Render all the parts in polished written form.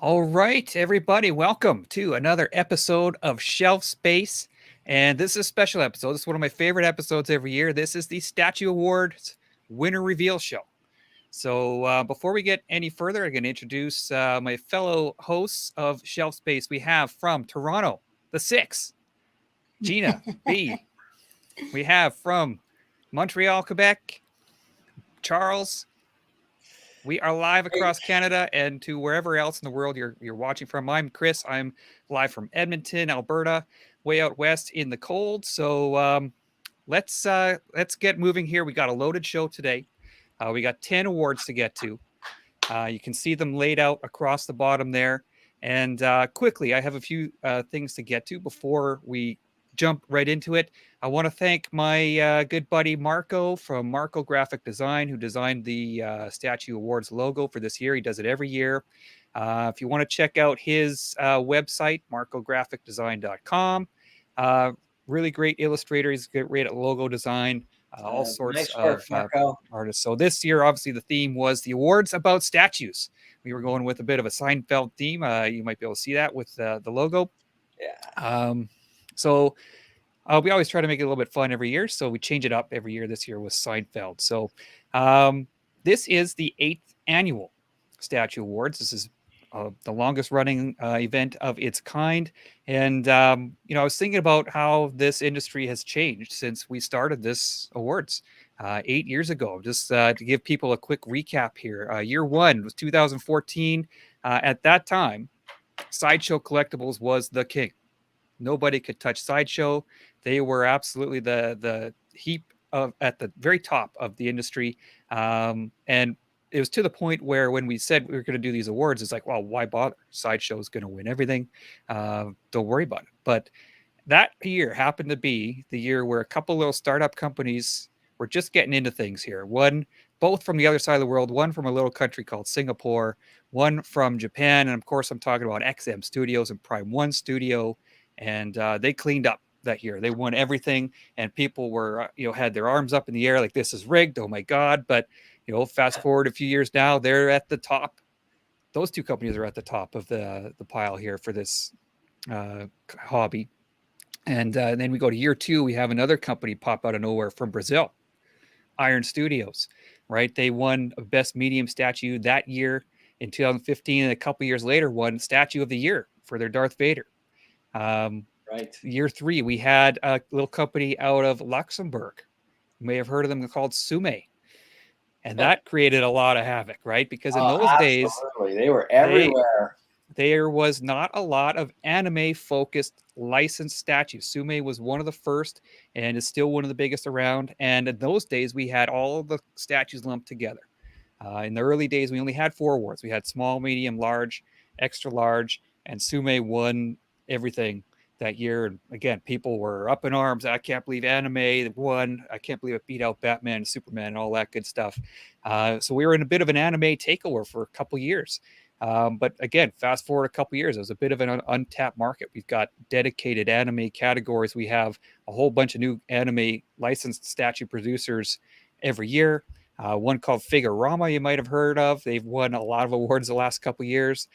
All right, everybody, welcome to another episode of Shelf Space. And this is a special episode. This is one of my favorite episodes every year. This is the Statue Awards Winner Reveal Show. So, before we get any further, I'm going to introduce my fellow hosts of Shelf Space. We have from Toronto, the Six, Gina B. We have from Montreal, Quebec, Charles. We are live across Canada and to wherever else in the world you're watching from. I'm Kris. I'm live from Edmonton, Alberta, way out west in the cold. So let's get moving here. We got a loaded show today. We got 10 awards to get to. You can see them laid out across the bottom there. And quickly, I have a few things to get to before we jump right into it. I want to thank my good buddy Marco from Marco Graphic Design, who designed the Statue Awards logo for this year. He does it every year. If you want to check out his website, marcographicdesign.com, really great illustrator. He's great at logo design, all sorts nice work, of artists. So this year, obviously, the theme was the awards about statues. We were going with a bit of a Seinfeld theme. You might be able to see that with the logo. Yeah. So we always try to make it a little bit fun every year. So we change it up every year. This year was Seinfeld. So this is the 8th annual Statue Awards. This is the longest running event of its kind. And, I was thinking about how this industry has changed since we started this awards 8 years ago. Just to give people a quick recap here. Year one was 2014. At that time, Sideshow Collectibles was the king. Nobody could touch Sideshow. They were absolutely the heap of at the very top of the industry. And it was to the point where when we said we were going to do these awards, it's like, well, why bother? Sideshow is going to win everything. Don't worry about it. But that year happened to be the year where a couple little startup companies were just getting into things here. Both from the other side of the world, one from a little country called Singapore, one from Japan. And of course, I'm talking about XM Studios and Prime One Studio. And they cleaned up that year. They won everything, and people were, had their arms up in the air like this is rigged. Oh my God! But fast forward a few years now, they're at the top. Those two companies are at the top of the pile here for this hobby. And then we go to year two. We have another company pop out of nowhere from Brazil, Iron Studios. Right? They won a Best Medium Statue that year in 2015, and a couple years later, won Statue of the Year for their Darth Vader. Right. Year three, we had a little company out of Luxembourg. You may have heard of them called Sume. And that created a lot of havoc, right? Because in those days, they were everywhere. There was not a lot of anime-focused licensed statues. Sume was one of the first and is still one of the biggest around. And in those days, we had all of the statues lumped together. In the early days, we only had 4 awards. We had small, medium, large, extra large, and Sume won everything that year. And again, people were up in arms. I can't believe anime won. I can't believe it beat out Batman and Superman and all that good stuff. So we were in a bit of an anime takeover for a couple years. But again, fast forward a couple years, it was a bit of an untapped market. We've got dedicated anime categories. We have a whole bunch of new anime licensed statue producers every year. One called Figurama you might have heard of. They've won a lot of awards the last couple years.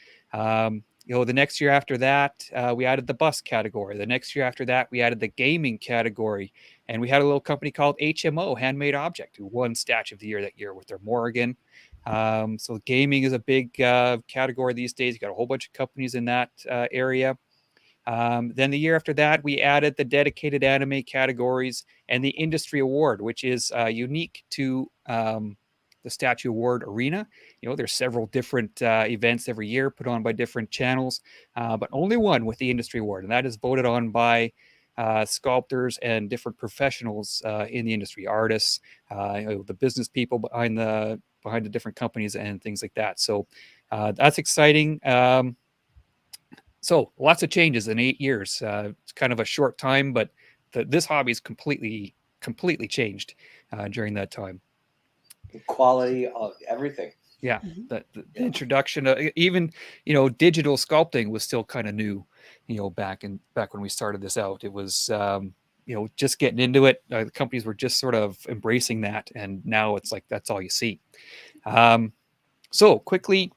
The next year after that, we added the bus category. The next year after that, we added the gaming category. And we had a little company called HMO, Handmade Object, who won Statue of the Year that year with their Morrigan. So gaming is a big category these days. You got a whole bunch of companies in that area. Then the year after that, we added the dedicated anime categories and the industry award, which is unique to the Statue Award arena. There's several different events every year put on by different channels, but only one with the industry award, and that is voted on by sculptors and different professionals in the industry, artists, the business people behind the different companies and things like that. So that's exciting. So lots of changes in 8 years. It's kind of a short time, but this hobby is completely changed during that time. The quality of everything. Yeah, the introduction of even digital sculpting was still kind of new. Back when we started this out, it was just getting into it. The companies were just sort of embracing that, and now it's like that's all you see. So quickly,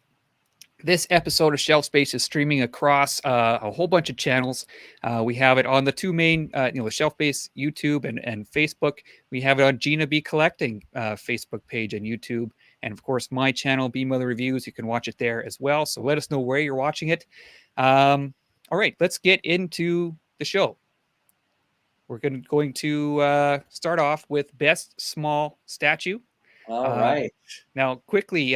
This episode of Shelf Space is streaming across a whole bunch of channels. We have it on the two main, the Shelf Space YouTube and Facebook. We have it on Gina Be Collecting Facebook page and YouTube. And of course, my channel, Be Mother Reviews. You can watch it there as well. So let us know where you're watching it. All right, let's get into the show. We're going to start off with Best Small Statue. All right. Now, quickly,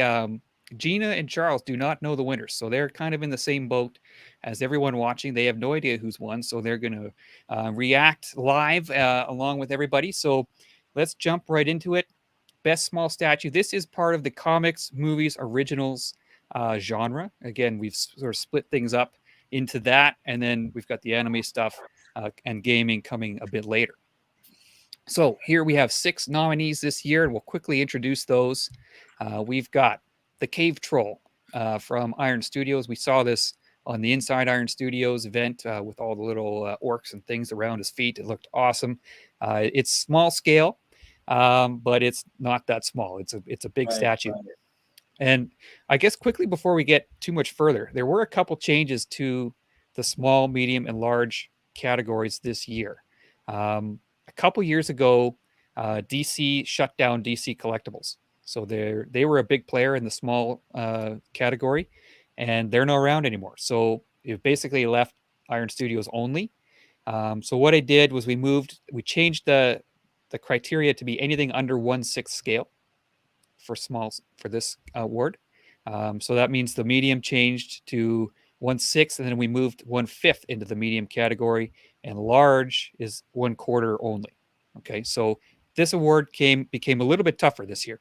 Gina and Charles do not know the winners, so they're kind of in the same boat as everyone watching. They have no idea who's won, so they're going to react live along with everybody. So let's jump right into it. Best Small Statue. This is part of the comics, movies, originals genre. Again, we've sort of split things up into that, and then we've got the anime stuff and gaming coming a bit later. So here we have 6 nominees this year, and we'll quickly introduce those. We've got the Cave Troll from Iron Studios. We saw this on the Inside Iron Studios event with all the little orcs and things around his feet. It looked awesome. It's small scale, but it's not that small. It's a big statue. Right. And I guess quickly before we get too much further, there were a couple changes to the small, medium, and large categories this year. A couple years ago, DC shut down DC Collectibles. So they were a big player in the small category, and they're not around anymore. So it basically left Iron Studios only. So what I did was we changed the criteria to be anything under 1/6 scale for this award. So that means the medium changed to 1/6, and then we moved 1/5 into the medium category, and large is 1/4 only. Okay, so this award became a little bit tougher this year.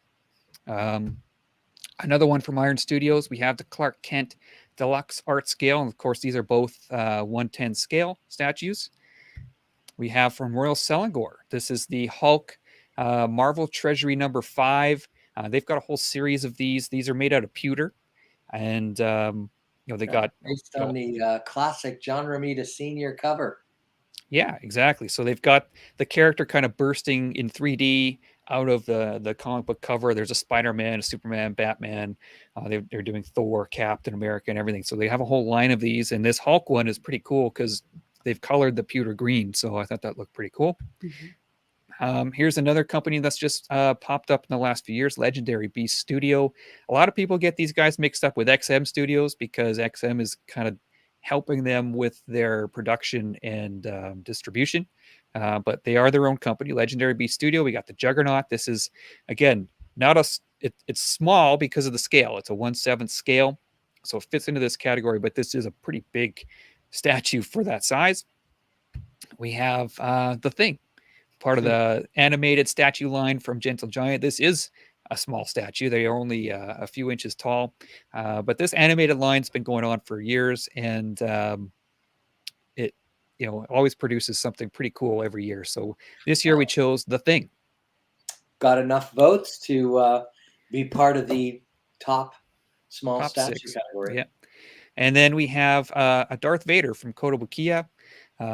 Another one from Iron Studios, we have the Clark Kent Deluxe Art Scale, and of course these are both 1/10 scale statues. We have from Royal Selangor, this is the Hulk Marvel Treasury number 5. They've got a whole series of these. These are made out of pewter, and they got based on the classic John Romita Sr. cover. Yeah, exactly. So they've got the character kind of bursting in 3D out of the comic book cover. There's a Spider-Man, a Superman, Batman. They're doing Thor, Captain America, and everything. So they have a whole line of these, and this Hulk one is pretty cool because they've colored the pewter green. So I thought that looked pretty cool. Mm-hmm. Here's another company that's just popped up in the last few years, Legendary Beast Studio. A lot of people get these guys mixed up with XM Studios because XM is kind of helping them with their production and distribution. But they are their own company, Legendary Beast Studio. We got the Juggernaut. This is, again, it's small because of the scale. It's a 1/7 scale, so it fits into this category, but this is a pretty big statue for that size. We have The Thing, part of the animated statue line from Gentle Giant. This is a small statue. They are only a few inches tall, but this animated line's been going on for years, and it always produces something pretty cool every year. So this year we chose The Thing. Got enough votes to be part of the top statue 6 category. Yeah, and then we have a Darth Vader from Kotobukiya.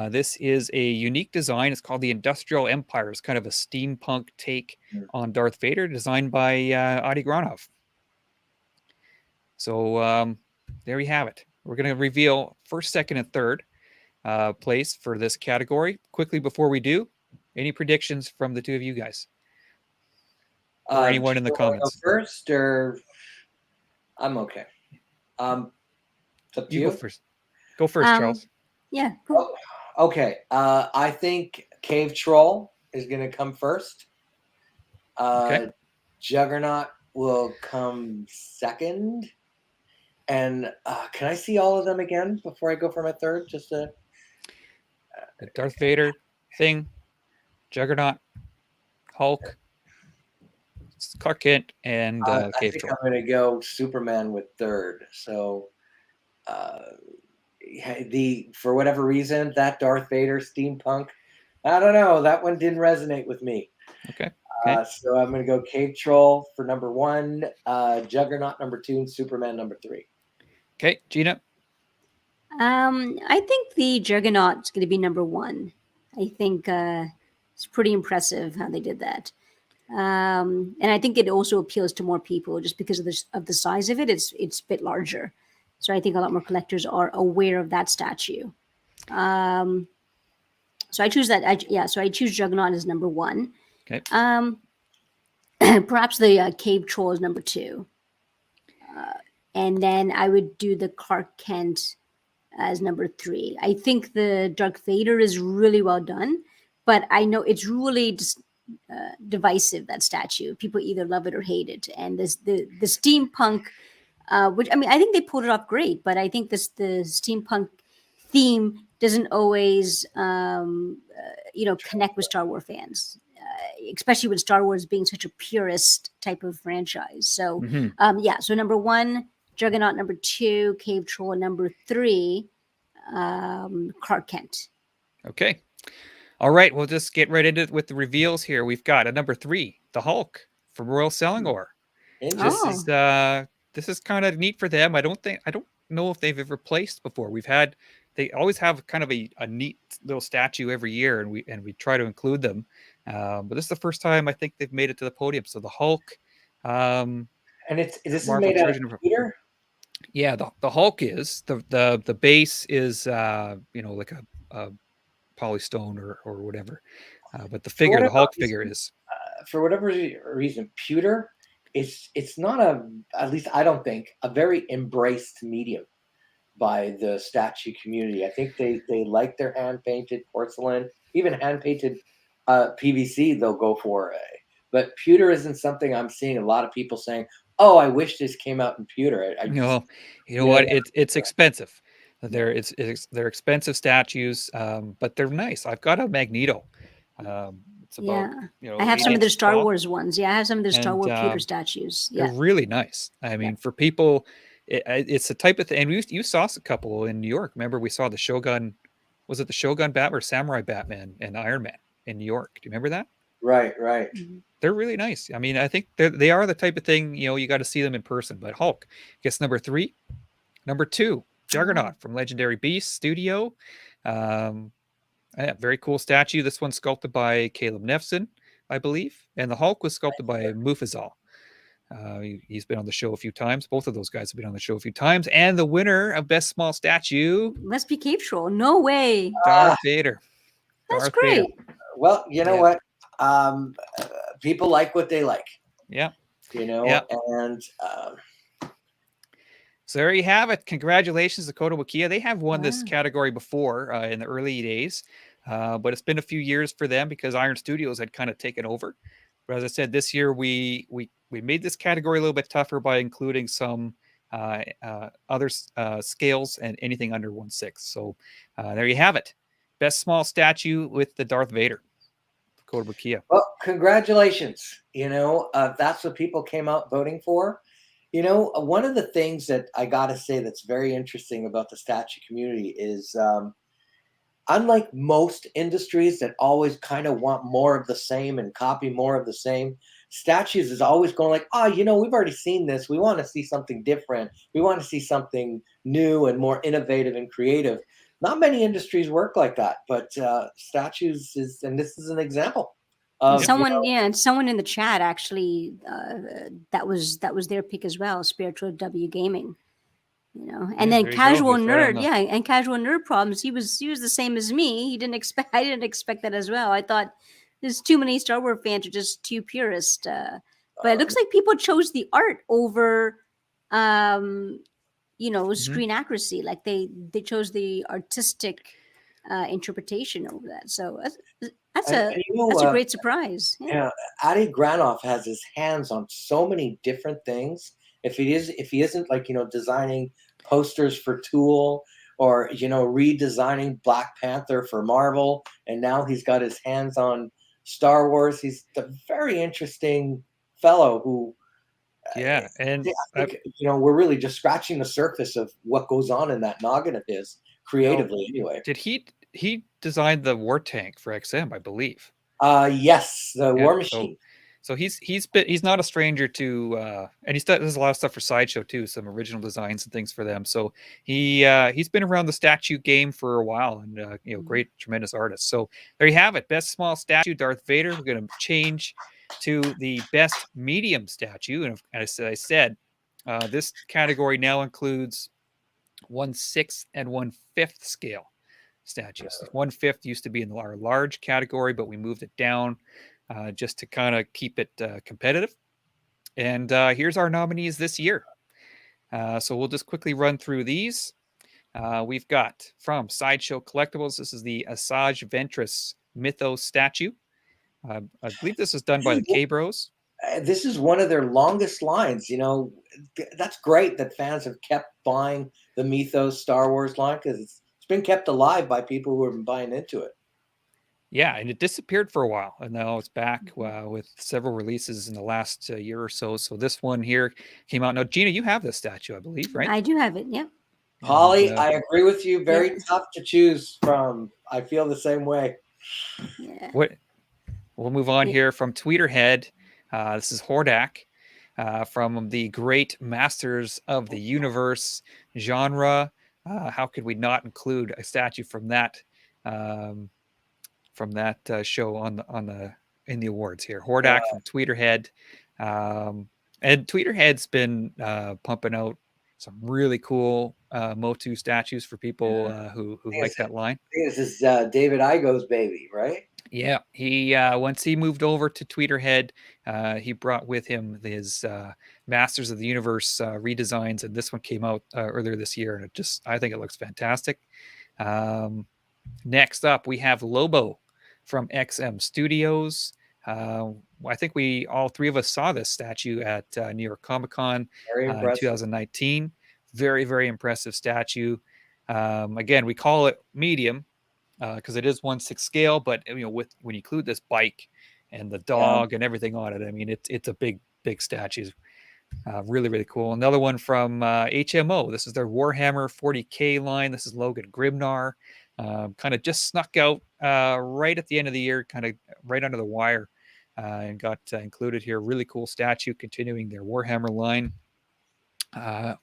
This is a unique design. It's called the Industrial Empire. It's kind of a steampunk take on Darth Vader, designed by Adi Granov. So there we have it. We're going to reveal first, second, and third place for this category. Quickly before we do, any predictions from the two of you guys? Or anyone in the comments? Go first, or I'm okay. You go first. Go first, Charles. Yeah. Cool. Okay. I think Cave Troll is going to come first. Okay. Juggernaut will come second. And can I see all of them again before I go for my third? Just the Darth Vader, Thing, Juggernaut, Hulk, Clark Kent, and Cave Troll. I'm going to go Superman with third. So for whatever reason, that Darth Vader steampunk, I don't know, that one didn't resonate with me. Okay. So I'm going to go Cave Troll for number 1, Juggernaut number 2, and Superman number 3. Okay, Gina. I think the Juggernaut's going to be number 1. I think it's pretty impressive how they did that. And I think it also appeals to more people just because of the size of it. It's a bit larger. So I think a lot more collectors are aware of that statue. So I choose that. So I choose Juggernaut as number one. Okay. Perhaps the Cave Troll is number two. And then I would do the Clark Kent as number three. I think the Darth Vader is really well done, but I know it's really just divisive, that statue. People either love it or hate it. And the steampunk, which I mean, I think they pulled it off great, but I think the steampunk theme doesn't always, connect with Star Wars fans, especially with Star Wars being such a purist type of franchise. So, so number one, Juggernaut, number two, Cave Troll, number three, Clark Kent. Okay. All right. We'll just get right into it with the reveals here. We've got a number three, the Hulk from Royal Selangor. This is kind of neat for them. I don't know if they've ever placed before. They always have kind of a neat little statue every year, and we try to include them. But this is the first time I think they've made it to the podium. So the Hulk, and this is made out of pewter? Yeah, the Hulk is the base is like a polystone or whatever, but the figure, the Hulk figure is for whatever reason pewter. It's not at least I don't think a very embraced medium by the statue community. I think they like their hand painted porcelain, even hand painted PVC. They'll go for it, but pewter isn't something I'm seeing a lot of people saying, "Oh, I wish this came out in pewter." What? It's expensive. They're expensive statues, but they're nice. I've got a Magneto. It's about, I have some of their Star Wars ones. Yeah, I have some of their Star Wars pewter statues. Yeah, they're really nice. I mean, for people, it's the type of thing. And you saw a couple in New York. Remember, we saw the Shogun. Was it the Shogun Batman or Samurai Batman and Iron Man in New York? Do you remember that? Right. Mm-hmm. They're really nice. I mean, I think they are the type of thing, you got to see them in person. But Hulk, guess number three. Number two, Juggernaut from Legendary Beasts Studio. Very cool statue. This one's sculpted by Caleb Nefson, I believe. And the Hulk was sculpted by Mufazal. He's been on the show a few times. Both of those guys have been on the show a few times. And the winner of Best Small Statue must be Cave Troll. No way. Darth Vader. That's great. Vader. Well, you know what? People like what they like. Yeah. And so there you have it. Congratulations, Dakota Wakia. They have won this category before in the early days, but it's been a few years for them because Iron Studios had kind of taken over. But as I said, this year we made this category a little bit tougher by including some other scales and anything under 1/6. So there you have it. Best small statue with the Darth Vader. Dakota Wakia. Well, congratulations. That's what people came out voting for. One of the things that I got to say that's very interesting about the statue community is unlike most industries that always kind of want more of the same and copy more of the same, statues is always going like, we've already seen this. We want to see something different. We want to see something new and more innovative and creative. Not many industries work like that, but statues and this is an example. Someone in the chat actually that was their pick as well. Spiritual W Gaming, and then Casual Nerd, and Casual Nerd Problems. He was the same as me. I didn't expect that as well. I thought there's too many Star Wars fans are just too purist. But it looks like people chose the art over, screen accuracy. Like they chose the artistic interpretation over that. So that's a great surprise. Yeah, Adi Granoff has his hands on so many different things. If he isn't designing posters for Tool or redesigning Black Panther for Marvel, and now he's got his hands on Star Wars. He's a very interesting fellow who. And I think, we're really just scratching the surface of what goes on in that noggin of his creatively. Anyway, did he designed the war tank for XM, I believe. Yes, the War Machine. So he's not a stranger to, and he's does a lot of stuff for Sideshow too, some original designs and things for them. So he's been around the statue game for a while, and great, tremendous artist. So there you have it, best small statue, Darth Vader. We're going to change to the best medium statue, and as I said, this category now includes 1/6 and 1/5 scale statues. 1/5 used to be in our large category, but we moved it down just to kind of keep it competitive. And here's our nominees this year. So we'll just quickly run through these. We've got from Sideshow Collectibles, this is the Asajj Ventress Mythos statue. I believe this is done by the K-Bros. This is one of their longest lines. You know, that's great that fans have kept buying the Mythos Star Wars line, because it's been kept alive by people who have been buying into it. Yeah, and it disappeared for a while, and now it's back with several releases in the last year or so. So this one here came out. Now, Gina, you have this statue, I believe, right? I do have it. Yep. Holly, I agree with you. Very tough to choose from. I feel the same way. Yeah. We'll move on here from Tweeterhead. This is Hordak from the great Masters of the Universe genre. How could we not include a statue from that show in the awards here? Hordak from Tweeterhead, and Tweeterhead's been pumping out some really cool Motu statues for people who like that line. I think this is David Igo's baby, right? Yeah, he once he moved over to Tweeterhead, he brought with him his Masters of the Universe redesigns, and this one came out earlier this year, and I think it looks fantastic. Next up, we have Lobo from XM Studios. I think all three of us saw this statue at New York Comic Con in 2019. Very, very impressive statue. Again, we call it medium because it is 1/6 scale, but when you include this bike and the dog and everything on it, I mean, it's a big statue. Really, really cool. Another one from HMO. This is their Warhammer 40K line. This is Logan Grimnar. Kind of just snuck out right at the end of the year, kind of right under the wire, and got included here. Really cool statue, continuing their Warhammer line.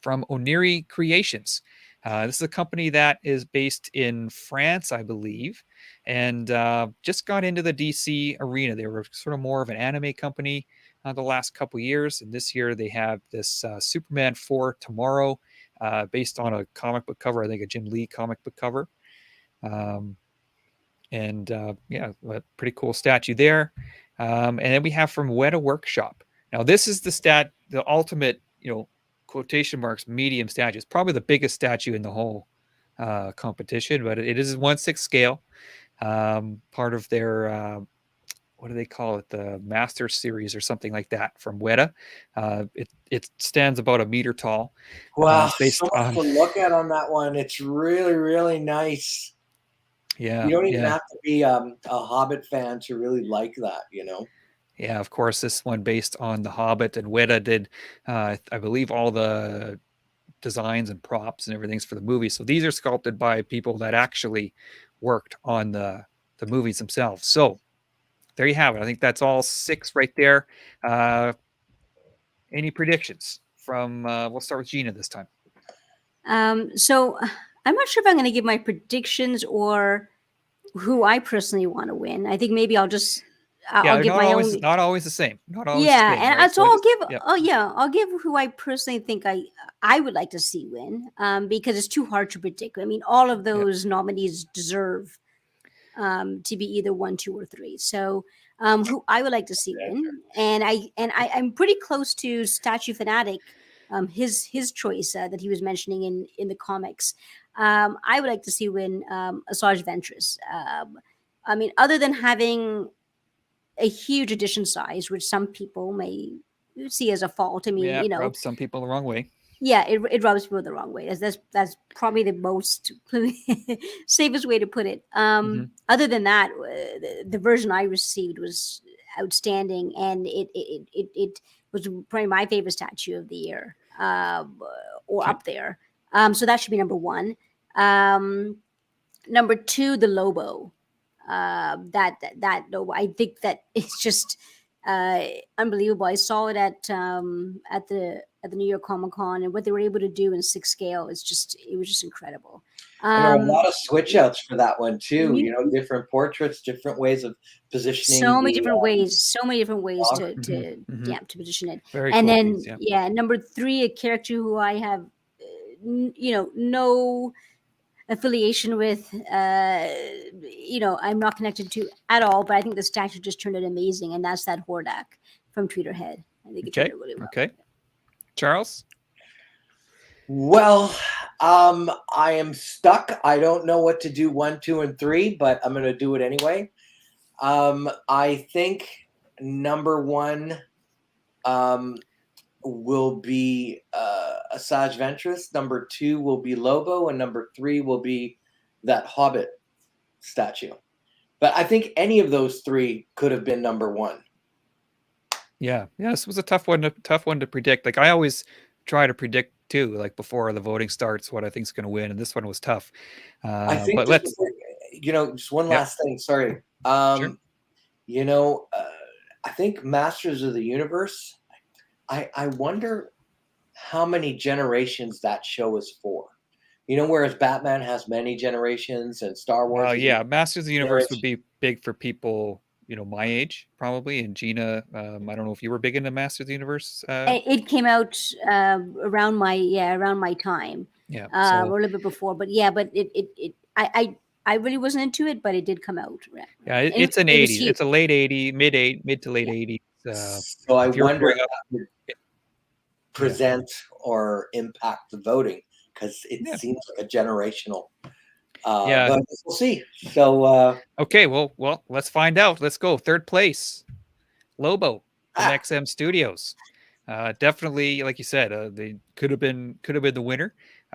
From Oniri Creations. This is a company that is based in France, I believe, and just got into the DC arena. They were sort of more of an anime company the last couple years, and this year they have this Superman 4 Tomorrow, based on a comic book cover, I think a Jim Lee comic book cover. A pretty cool statue there. And then we have from Weta Workshop. Now this is the ultimate, quotation marks, medium statue. It's probably the biggest statue in the whole competition, but it is 1/6 scale. Part of their what do they call it? The Master Series or something like that from Weta. It stands about 1 meter tall. Wow, so much to look at on that one. It's really, really nice. Yeah, you don't even have to be a Hobbit fan to really like that, Yeah, of course, this one based on The Hobbit, and Weta did, I believe, all the designs and props and everything's for the movie. So these are sculpted by people that actually worked on the movies themselves. So there you have it. I think that's all 6 right there. Any predictions from? We'll start with Gina this time. So I'm not sure if I'm going to give my predictions or who I personally want to win. I think maybe I'll give my own. Not always the same. Not always. Yeah, the same, and right? so I'll give. Yeah. I'll give who I personally think I would like to see win. Because it's too hard to predict. I mean, all of those nominees deserve to be either 1, 2, or 3. So who I would like to see win, and I'm pretty close to Statue Fanatic. His choice that he was mentioning in the comics. I would like to see win Asajj Ventress. I mean, other than having a huge edition size, which some people may see as a fault. I mean, rubs some people the wrong way. Yeah, it rubs people the wrong way. That's probably the most safest way to put it. Other than that, the version I received was outstanding, and it was probably my favorite statue of the year, or up there. So that should be number 1. Number 2, the Lobo. That Lobo, I think that it's just unbelievable. I saw it at the New York Comic Con, and what they were able to do in 6 scale it was just incredible. And there are a lot of switch outs for that one too. Different portraits, different ways of positioning. So many different ways to position it. Very and cool then number 3, a character who I have no affiliation with, I'm not connected to at all, but I think the statue just turned out amazing, and that's that Hordak from Tweeterhead. I think it turned out really well. Okay. Charles? Well, I am stuck. I don't know what to do 1, 2, and 3, but I'm going to do it anyway. I think number 1 will be Asajj Ventress. Number 2 will be Lobo, and number 3 will be that Hobbit statue. But I think any of those 3 could have been number 1. Yeah, this was a tough one to predict. Like I always try to predict too, like before the voting starts, what I think is going to win, and this one was tough. I think, but let's, just one last thing. Sorry. Sure. I think Masters of the Universe. I wonder how many generations that show is for. Whereas Batman has many generations and Star Wars. Well, yeah, Masters of the Universe would be big for people, my age probably. And Gina, I don't know if you were big into Masters of the Universe. It came out around my time. Yeah, or a little bit before, but I really wasn't into it, but it did come out. Yeah, it's an 80s. It's a late 80s, mid to late 80s. So I wonder how that would present or impact the voting, because it seems like a generational. But we'll see. So okay, well, let's find out. Let's go. Third place, Lobo from XM Studios. Definitely, like you said, they could have been the winner.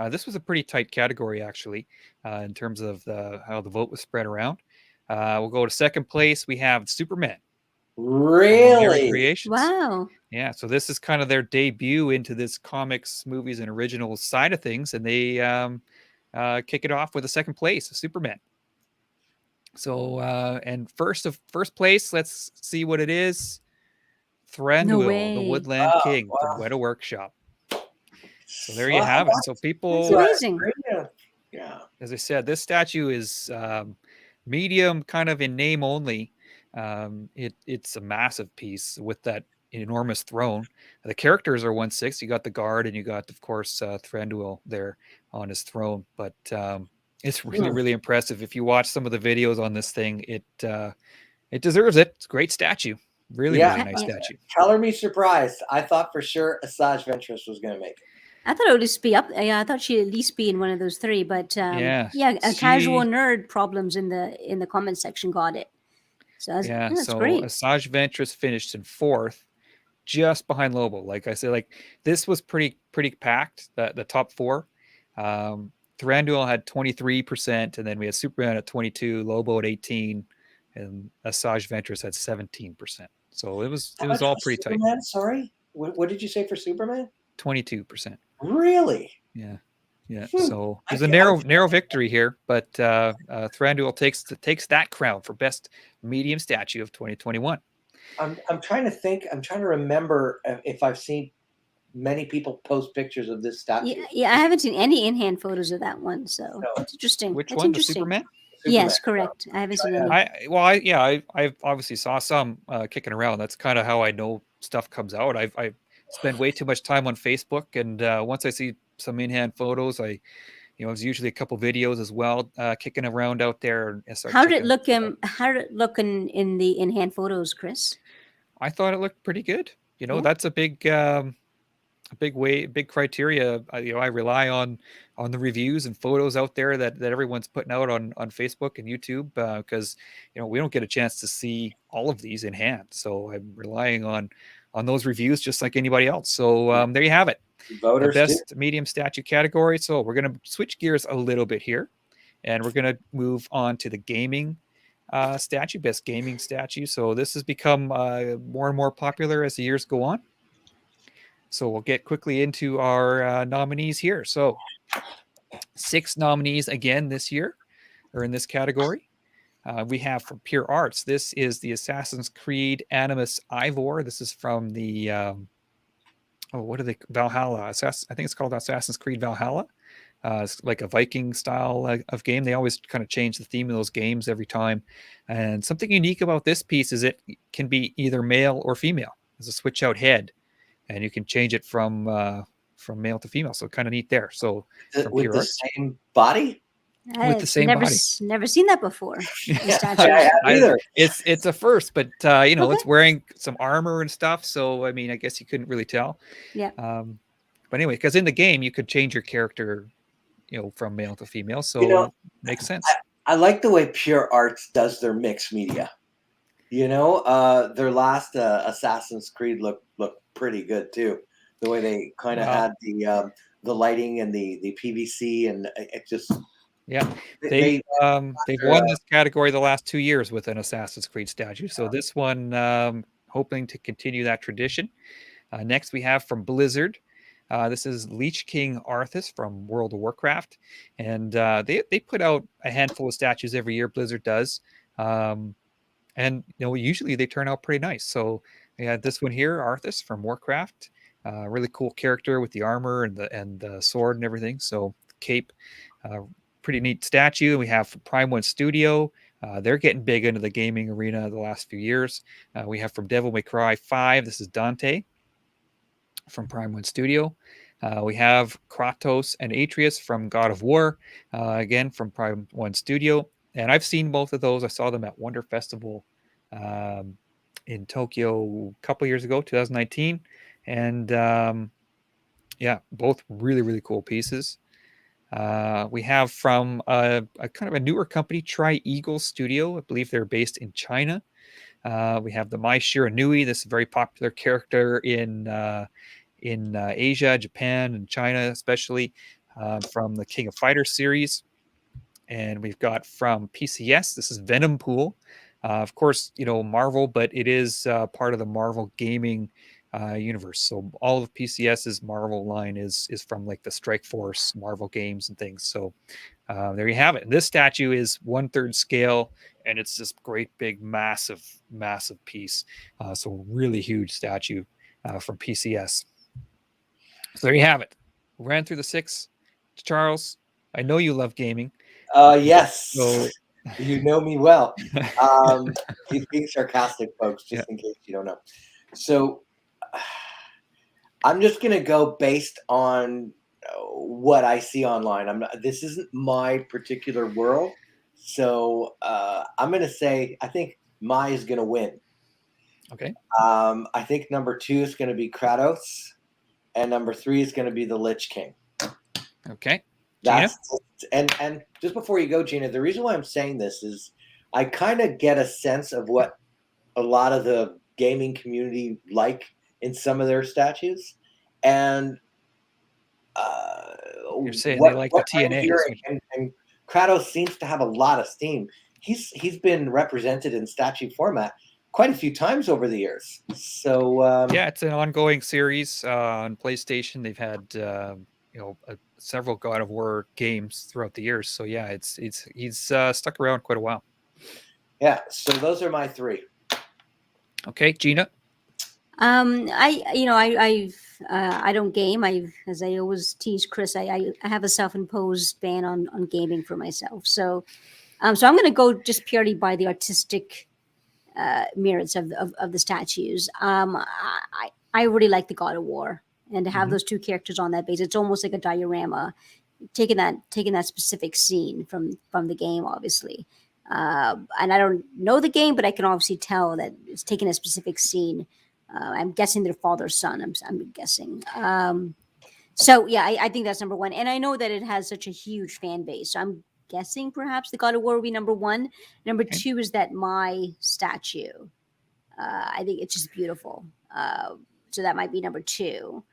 This was a pretty tight category, actually, in terms of how the vote was spread around. We'll go to second place. We have Superman. Really? Creations. Wow. Yeah, so this is kind of their debut into this comics, movies, and original side of things, and they kick it off with a second place, Superman. So, and first place, let's see what it is. Thranduil, the Woodland King from Weta Workshop. So there you have it. So people, that's amazing. Yeah. As I said, this statue is medium, kind of in name only. It's a massive piece with that enormous throne. The characters are 1/6. You got the guard, and you got, of course, Thranduil there on his throne. But it's really, really impressive. If you watch some of the videos on this thing, it deserves it. It's a great statue. Really, really nice statue. Color me surprised. I thought for sure Asajj Ventress was going to make it. I thought it would just be up. Yeah, I thought she'd at least be in one of those 3. But casual nerd problems in the comment section got it. So that's great. Asajj Ventress finished in 4th, just behind Lobo. Like I said, this was pretty packed. The top 4. Thranduil had 23%, and then we had Superman at 22%, Lobo at 18%, and Asajj Ventress had 17%. So it was all pretty tight. Sorry, what did you say for Superman? 22%. Really? Yeah. So there's a narrow victory here, but Thranduil takes that crown for best medium statue of 2021. I'm trying to think. I'm trying to remember if I've seen many people post pictures of this statue. Yeah, I haven't seen any in-hand photos of that one, so it's interesting. Which That's one? Interesting. The Superman? Yes, correct. I haven't seen any. I obviously saw some kicking around. That's kind of how I know stuff comes out. I spend way too much time on Facebook, and once I see some in-hand photos, it's usually a couple videos as well kicking around out there. How did it look in the in-hand photos, Kris? I thought it looked pretty good. That's a big criteria. I rely on the reviews and photos out there that everyone's putting out on Facebook and YouTube, because we don't get a chance to see all of these in hand. So I'm relying on those reviews just like anybody else. So there you have it. The best medium statue category. So we're going to switch gears a little bit here, and we're going to move on to the gaming statue, best gaming statue. So this has become more and more popular as the years go on. So we'll get quickly into our nominees here. So 6 nominees again this year, or in this category. We have from Pure Arts. This is the Assassin's Creed Animus Ivor. This is from the Valhalla. I think it's called Assassin's Creed Valhalla. It's like a Viking style of game. They always kind of change the theme of those games every time. And something unique about this piece is it can be either male or female. There's a switch out head, and you can change it from from male to female. So kind of neat there. So from With Pure the Arts. same body? With the same body. Never seen that before. The Yeah, statues. I haven't either. It's a first, but you know, Okay. it's wearing some armor and stuff. So I mean, I guess you couldn't really tell. Yeah. But anyway, because in the game you could change your character, you know, from male to female. So You know, makes sense. I like the way Pure Arts does their mixed media. You know, their last Assassin's Creed looked pretty good too. The way they kind of had the lighting and the PVC, and it just they've won this category the last 2 years with an Assassin's Creed statue. So this one, hoping to continue that tradition. Next, we have from Blizzard. This is Lich King Arthas from World of Warcraft, and they put out a handful of statues every year. Blizzard does, and you know, usually they turn out pretty nice. So we had this one here, Arthas from Warcraft. Really cool character with the armor and the sword and everything. So cape, pretty neat statue. We have from Prime One Studio. They're getting big into the gaming arena the last few years. We have from Devil May Cry 5. This is Dante from Prime One Studio. We have Kratos and Atreus from God of War, again from Prime One Studio. And I've seen both of those. I saw them at Wonder Festival in Tokyo a couple years ago, 2019. And yeah, both really, really cool pieces. We have from a kind of a newer company, Tri-Eagle Studio. I believe they're based in China. We have the Mai Shiranui. This is a very popular character in Asia, Japan, and China, especially from the King of Fighters series. And we've got from PCS, this is Venom Pool. Of course, you know, Marvel, but it is part of the Marvel gaming universe. So all of PCS's Marvel line is from like the Strike Force Marvel games and things. So there you have it. This statue is 1/3 scale, and it's this great big massive piece. So really huge statue from PCS. So there you have it. We ran through the 6. Charles, I know you love gaming. Yes. So you know me well. He's being sarcastic, folks, just in case you don't know. So I'm just gonna go based on what I see online. This isn't my particular world, so I'm gonna say I think Mai is gonna win. Okay. I think number 2 is gonna be Kratos, and number 3 is gonna be the Lich King. Okay. Gina? And just before you go, Gina, the reason why I'm saying this is I kind of get a sense of what a lot of the gaming community like in some of their statues, and you're saying they like the TNA, and Kratos seems to have a lot of steam. He's been represented in statue format quite a few times over the years. So yeah, it's an ongoing series on PlayStation. They've had you know several God of War games throughout the years. So yeah, he's stuck around quite a while. Yeah. So those are my 3. Okay, Gina. I don't game. As I always tease Kris, I have a self-imposed ban on gaming for myself. So I'm going to go just purely by the artistic merits of the statues. I really like the God of War, and to have those 2 characters on that base, it's almost like a diorama, taking that specific scene from the game, obviously. And I don't know the game, but I can obviously tell that it's taking a specific scene. I'm guessing their father-son. I'm guessing. So yeah, I think that's number 1, and I know that it has such a huge fan base. So I'm guessing perhaps the God of War will be number 1. Number 2 is that Mai statue. I think it's just beautiful. So that might be number 2,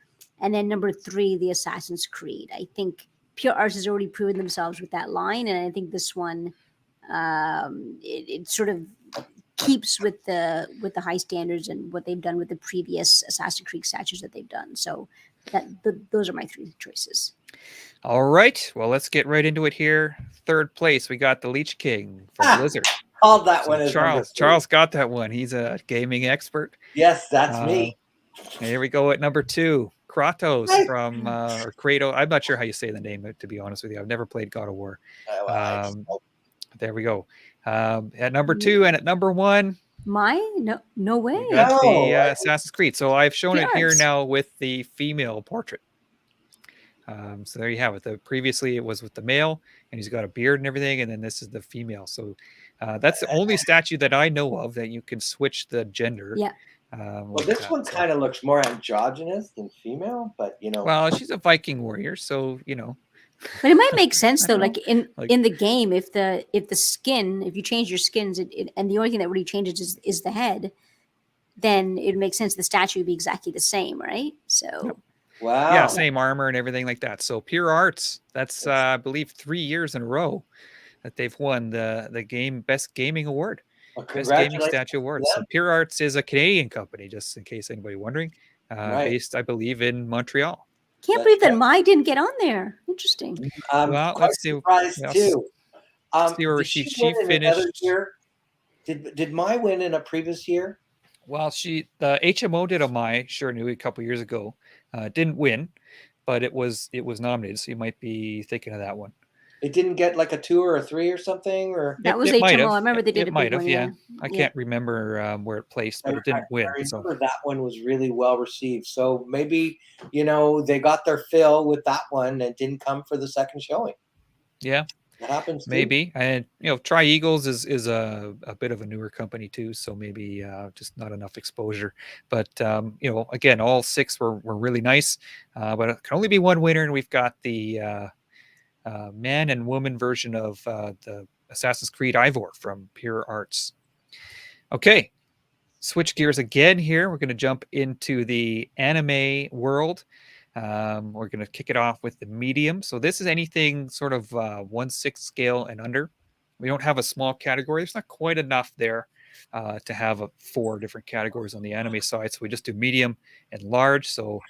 and then number 3, the Assassin's Creed. I think Pure Arts has already proven themselves with that line, and I think this one it sort of keeps with the high standards and what they've done with the previous Assassin's Creed statues that they've done. So those are my 3 choices. All right. Well, let's get right into it here. 3rd place, we got the Lich King from Blizzard. Called that one as Charles got that one. He's a gaming expert. Yes, that's me. Here we go at number 2. Kratos from or Kratos. I'm not sure how you say the name, to be honest with you. I've never played God of War. There we go. At number 2 and at number 1. No way. That's the Assassin's Creed. So I've shown it here now with the female portrait. So there you have it. Previously it was with the male, and he's got a beard and everything, and then this is the female. So that's the only statue that I know of that you can switch the gender. Yeah. Well, like this that. one So, kind of looks more androgynous than female, but well, she's a Viking warrior, so But it might make sense I though, don't know. like in Like- in the game, if the skin, if you change your skins, and the only thing that really changes is the head, then it makes sense the statue would be exactly the same, right? So Yep. wow. Yeah, same armor and everything like that. So Pure Arts, that's I believe 3 years in a row that they've won the game best gaming award. Well, Best gaming congratulations statue to award. them. So Pure Arts is a Canadian company, just in case anybody wondering, Right. based, I believe, in Montreal. can't That's believe that right. Mai didn't get on there. Interesting. I'm Well, quite let's see. surprised Let's too. see where Did she win in another finished. year? Did Mai win in a previous year? Well, the HMO did a Mai sure knew a couple years ago. Didn't win, but it was nominated. So you might be thinking of that one. It didn't get like a 2 or a 3 or something, or That was it might HMO. have. I remember they did a might big have, one. yeah. Yeah. I can't remember where it placed, but it didn't win. I So remember that one was really well received. So maybe they got their fill with that one and didn't come for the second showing. yeah, That happens too. maybe. And Tri Eagles is a bit of a newer company too, so maybe just not enough exposure. But again, all 6 were really nice, but it can only be one winner, and we've got the man and woman version of the Assassin's Creed Ivor from Pure Arts. Okay, switch gears again here. We're going to jump into the anime world. We're going to kick it off with the medium. So this is anything sort of 1/6 scale and under. We don't have a small category. There's not quite enough there to have 4 different categories on the anime side. So we just do medium and large. So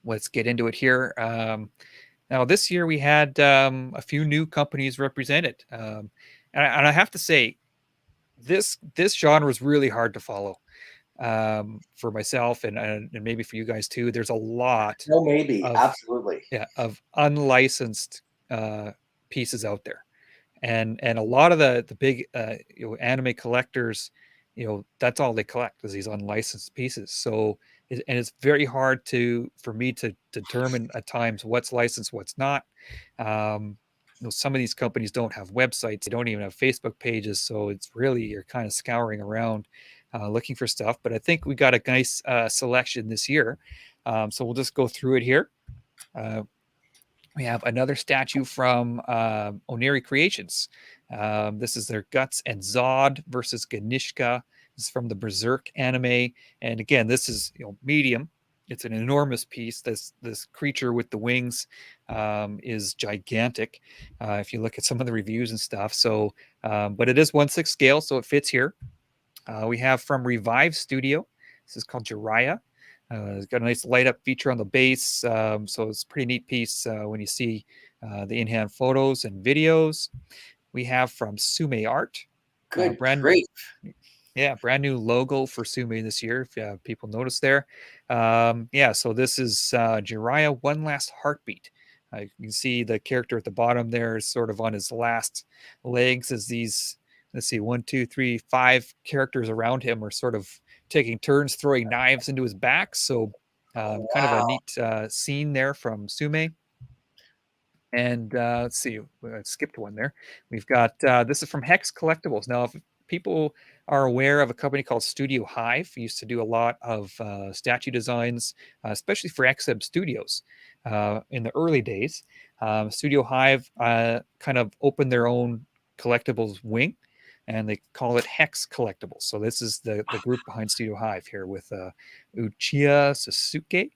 let's get into it here. Now, this year we had a few new companies represented. And I have to say, this genre is really hard to follow for myself and maybe for you guys too. There's a lot absolutely of unlicensed pieces out there, and a lot of the big anime collectors, that's all they collect is these unlicensed pieces. So and it's very hard for me to determine at times what's licensed, what's not. Some of these companies don't have websites, they don't even have Facebook pages, so it's really, you're kind of scouring around looking for stuff. But I think we got a nice selection this year, so we'll just go through it here. We have another statue from Oniri Creations. This is their Guts and Zod versus Ganishka. This is from the Berserk anime, and again, this is medium. It's an enormous piece. This creature with the wings is gigantic. If you look at some of the reviews and stuff, so but it is 1/6 scale, so it fits here. We have from Revive Studio. This is called Jiraiya. It's got a nice light up feature on the base, so it's a pretty neat piece when you see the in-hand photos and videos. We have from Sume Art. Great. Yeah, brand new logo for Sume this year, if people notice there. So this is Jiraiya One Last Heartbeat. You can see the character at the bottom there is sort of on his last legs as these, let's see, 1, 2, 3, 5 characters around him are sort of taking turns throwing knives into his back. So kind of a neat scene there from Sume. And let's see, I skipped one there. We've got, this is from Hex Collectibles. Now, if people are aware of a company called Studio Hive, used to do a lot of statue designs, especially for XM Studios in the early days. Studio Hive kind of opened their own collectibles wing, and they call it Hex Collectibles. So this is the group behind Studio Hive here with Uchiha Sasuke.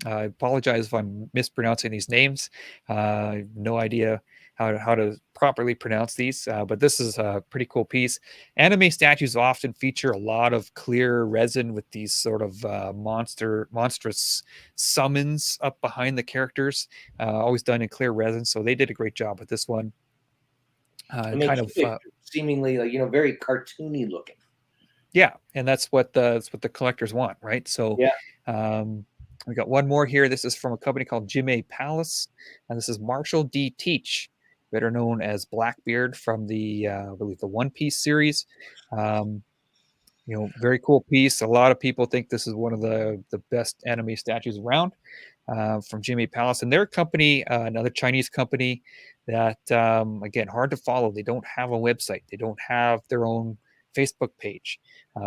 I apologize if I'm mispronouncing these names. I have no idea how to properly pronounce these, but this is a pretty cool piece. Anime statues often feature a lot of clear resin with these sort of monstrous summons up behind the characters, always done in clear resin. So they did a great job with this one. Kind of seemingly very cartoony looking. Yeah, and that's what the collectors want, right? So yeah. We got one more here. This is from a company called Jime Palace, and this is Marshall D. Teach, better known as Blackbeard from the I believe the One Piece series. Very cool piece. A lot of people think this is one of the best anime statues around. from Jimmy Palace, and they're a company, another Chinese company that, again, hard to follow. They don't have a website. They don't have their own Facebook page.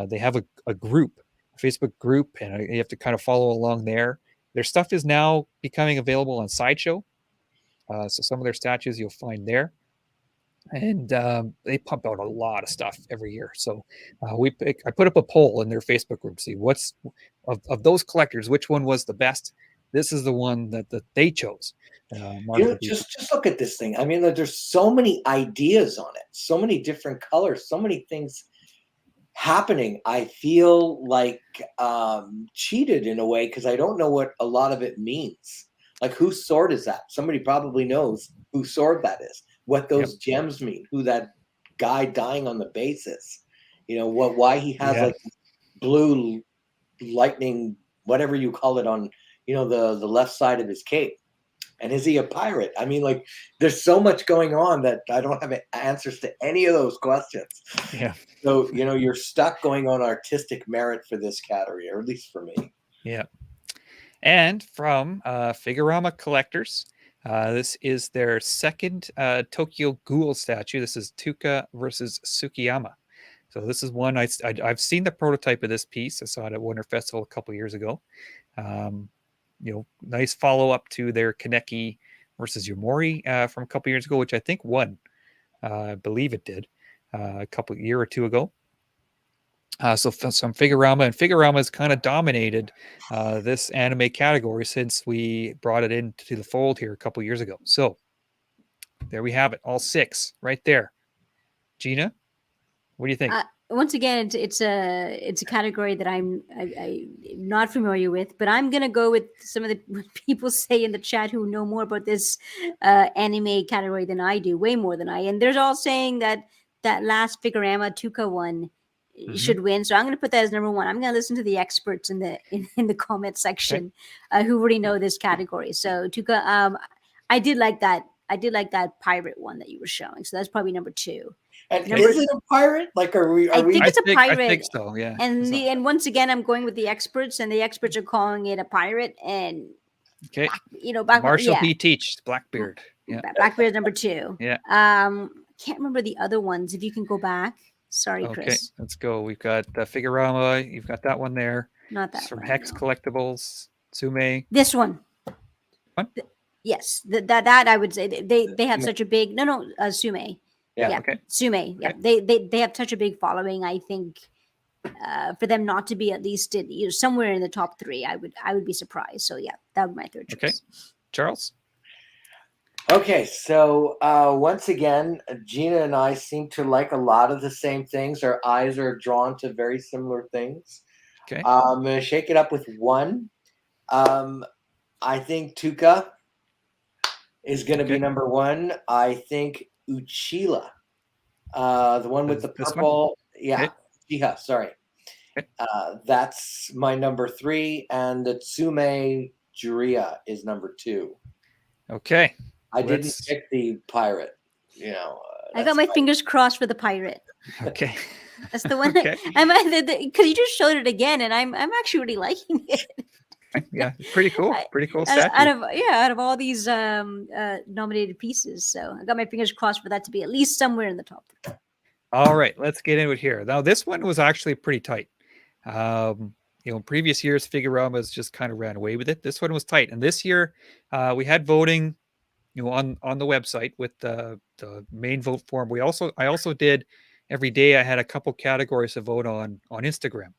They have a group, a Facebook group, and you have to kind of follow along there. Their stuff is now becoming available on Sideshow. So some of their statues you'll find there. And they pump out a lot of stuff every year. So I put up a poll in their Facebook group, see what's of those collectors, which one was the best. This is the one that they chose. Just look at this thing. I mean, there's so many ideas on it, so many different colors, so many things happening. I feel like cheated in a way because I don't know what a lot of it means. Like, whose sword is that? Somebody probably knows whose sword that is, what those gems mean, who that guy dying on the base is. Why he has like blue lightning, whatever you call it, on the left side of his cape. And is he a pirate? I mean, like, there's so much going on that I don't have answers to any of those questions. Yeah. So, you're stuck going on artistic merit for this category, or at least for me. Yeah. And from Figurama Collectors, this is their second Tokyo Ghoul statue. This is Tuka versus Tsukiyama. So this is one I've seen the prototype of this piece. I saw it at Winter Festival a couple years ago. Nice follow-up to their Kaneki versus Yomori from a couple years ago, which I think won. I believe it did a year or two ago. So some Figurama, and Figurama has kind of dominated this anime category since we brought it into the fold here a couple years ago. So there we have it, all 6 right there. Gina, what do you think? Once again, it's a category that I'm not familiar with, but I'm gonna go with some of the people say in the chat who know more about this anime category than I do, way more than I. And they're all saying that last Figurama Tuka one should win. So I'm going to put that as number 1. I'm going to listen to the experts in the comment section who already know this category. So Tuka, I did like that. I did like that pirate one that you were showing. So that's probably number 2. And is it a pirate? Like, I think it's a pirate. I think so, yeah. And once again, I'm going with the experts, and the experts are calling it a pirate. And Marshall P. Teach, Blackbeard. Yeah, Blackbeard number 2. Yeah. Can't remember the other ones. If you can go back. Sorry, okay, Kris. Let's go. We've got Figurama. You've got that one there. Not that it's from one, Hex no. Collectibles. Sume. This one. What? Yes, that I would say they have such a big Sume. Yeah. Okay. Sume. Yeah. They have such a big following. I think for them not to be at least somewhere in the top 3, I would be surprised. So yeah, that would be my 3rd choice. Okay, Charles. Okay, so once again, Gina and I seem to like a lot of the same things. Our eyes are drawn to very similar things. Okay. I'm going to shake it up with 1. I think Tuka is going to be number 1. I think Uchila, the one with the purple. Yeah, Chiha, sorry. Okay. That's my number 3. And the Tsume Juria is number 2. Okay. I didn't pick the pirate. I got my fingers crossed for the pirate. Okay. That's the one. Okay. Because you just showed it again, and I'm actually really liking it. Yeah, pretty cool. Pretty cool statue. Out of all these nominated pieces, so I got my fingers crossed for that to be at least somewhere in the top 3. All right, let's get into it here. Now, this one was actually pretty tight. Previous years Figuramas just kind of ran away with it. This one was tight, and this year we had voting. On the website with the main vote form. I also did every day. I had a couple categories to vote on Instagram.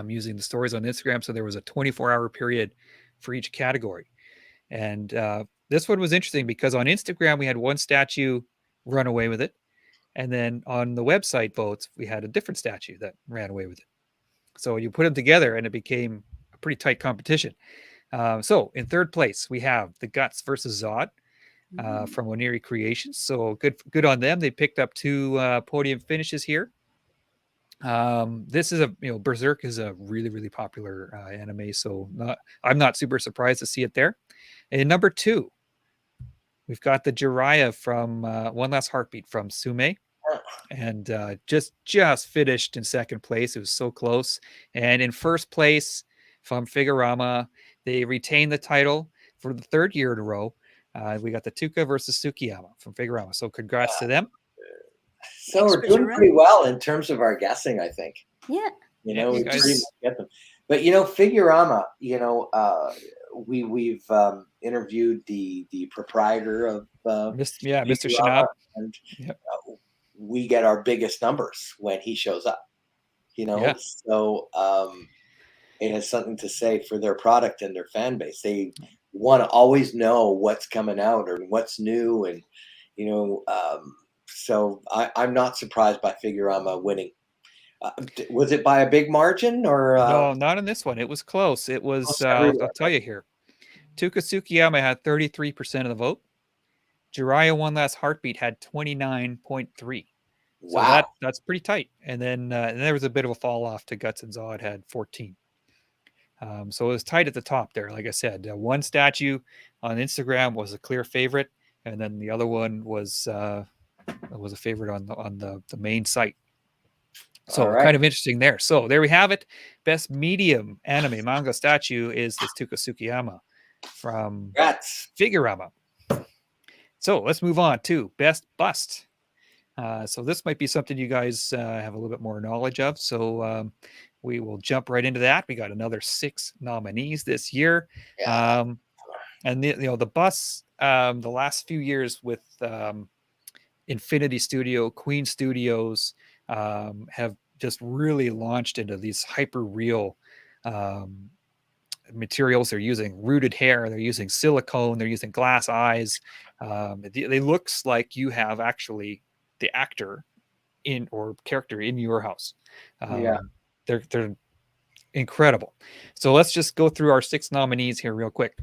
Using the stories on Instagram, so there was a 24-hour period for each category. And this one was interesting because on Instagram we had one statue run away with it, and then on the website votes we had a different statue that ran away with it. So you put them together, and it became a pretty tight competition. So in 3rd place, we have the Guts versus Zod from Oniri Creations. So good on them. They picked up 2 podium finishes here. This is Berserk is a really, really popular anime. So I'm not super surprised to see it there. And number 2, we've got the Jiraiya from One Last Heartbeat from Sume. And just finished in 2nd place. It was so close. And in 1st place from Figurama, They retain the title for the third year in a row. We got the Tuca versus Tsukiyama from Figurama. So congrats to them. So we're doing pretty well in terms of our guessing, I think. Yeah. We pretty much get them. But Figurama, we've interviewed the proprietor of Mr. Shinab, and we get our biggest numbers when he shows up. So it has something to say for their product and their fan base. They want to always know what's coming out or what's new, and so I'm not surprised by Figurama winning. Was it by a big margin or no? Not in this one. It was close. It was. I'll tell you here. Tuca Tsukiyama had 33% of the vote. Jiraiya One Last Heartbeat had 29.3. So that's pretty tight. And then there was a bit of a fall off to Guts and Zod had 14. So it was tight at the top there. Like I said, one statue on Instagram was a clear favorite, and then the other one was a favorite on the main site. So kind of interesting there. So there we have it. Best medium anime manga statue is this Tuca Tsukiyama from Figurama. So let's move on to best bust. So this might be something you guys have a little bit more knowledge of. So we will jump right into that. We got another 6 nominees this year. And the bus, the last few years with Infinity Studio, Queen Studios have just really launched into these hyper real materials. They're using rooted hair, they're using silicone, they're using glass eyes. It looks like you have actually the actor or character in your house. They're incredible. So let's just go through our 6 nominees here real quick.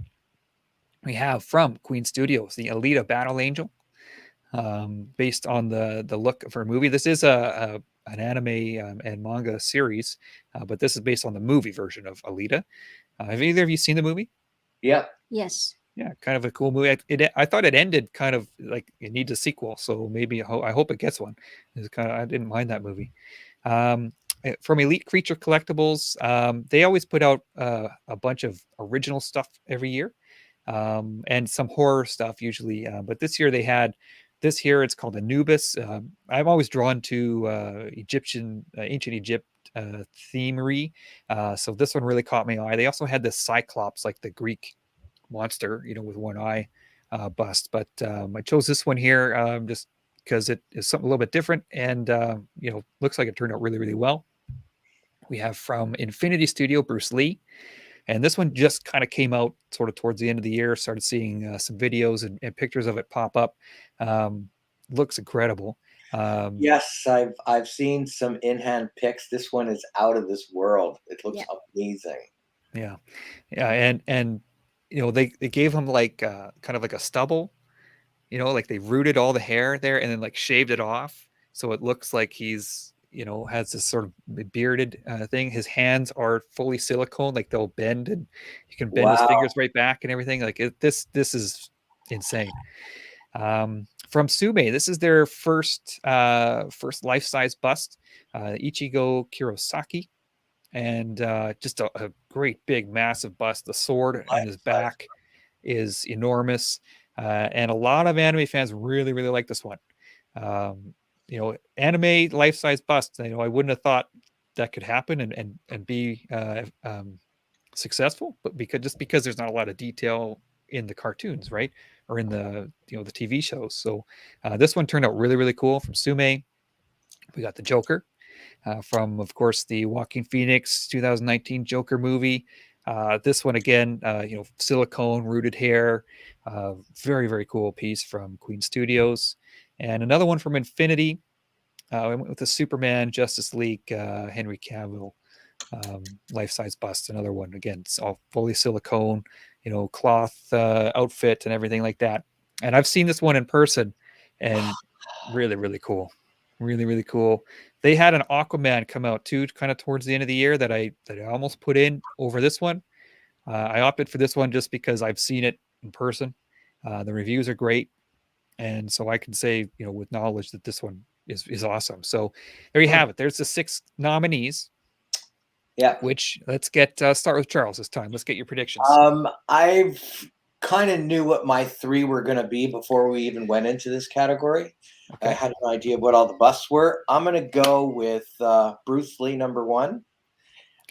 We have from Queen Studios the Alita Battle Angel, based on the look of her movie. This is an anime and manga series, but this is based on the movie version of Alita. Have either of you seen the movie? Yeah. Yes. Yeah, kind of a cool movie. I thought it ended kind of like it needs a sequel, so maybe I hope it gets one. I didn't mind that movie. From Elite Creature Collectibles, they always put out a bunch of original stuff every year, and some horror stuff usually. But this year they had this here. It's called Anubis. I'm always drawn to ancient Egypt themery, so this one really caught my eye. They also had this Cyclops, like the Greek monster, with one eye bust. But I chose this one here just because it is something a little bit different, and looks like it turned out really, really well. We have from Infinity Studio, Bruce Lee. And this one just kind of came out sort of towards the end of the year. Started seeing some videos and pictures of it pop up. Looks incredible. Yes, I've seen some in-hand pics. This one is out of this world. It looks amazing. Yeah, and they gave him like kind of like a stubble. Like they rooted all the hair there and then like shaved it off, so it looks like he's has this sort of bearded thing. His hands are fully silicone, like they'll bend, and you can bend his fingers right back and everything. Like this is insane. From Sume, this is their first life-size bust, Ichigo Kurosaki, and just a great big massive bust. The sword on his back is enormous, and a lot of anime fans really, really like this one. Anime life-size busts. I wouldn't have thought that could happen and be successful, but because there's not a lot of detail in the cartoons, right, or in the the TV shows. So this one turned out really, really cool. From Sume, we got the Joker from, of course, the Joaquin Phoenix 2019 Joker movie. This one again, silicone rooted hair, very, very cool piece from Queen Studios. And another one from Infinity. I went with the Superman Justice League Henry Cavill life-size bust. Another one, again, it's all fully silicone, cloth outfit and everything like that. And I've seen this one in person, and really, really cool. Really, really cool. They had an Aquaman come out too, kind of towards the end of the year that I almost put in over this one. I opted for this one just because I've seen it in person. The reviews are great. And so I can say, with knowledge that this one is awesome. So there you have it. There's the 6 nominees. Yeah. Which let's start with Charles this time. Let's get your predictions. I've kind of knew what my three were going to be before we even went into this category. I Okay. had an idea of what all the busts were. I'm going to go with Bruce Lee number 1,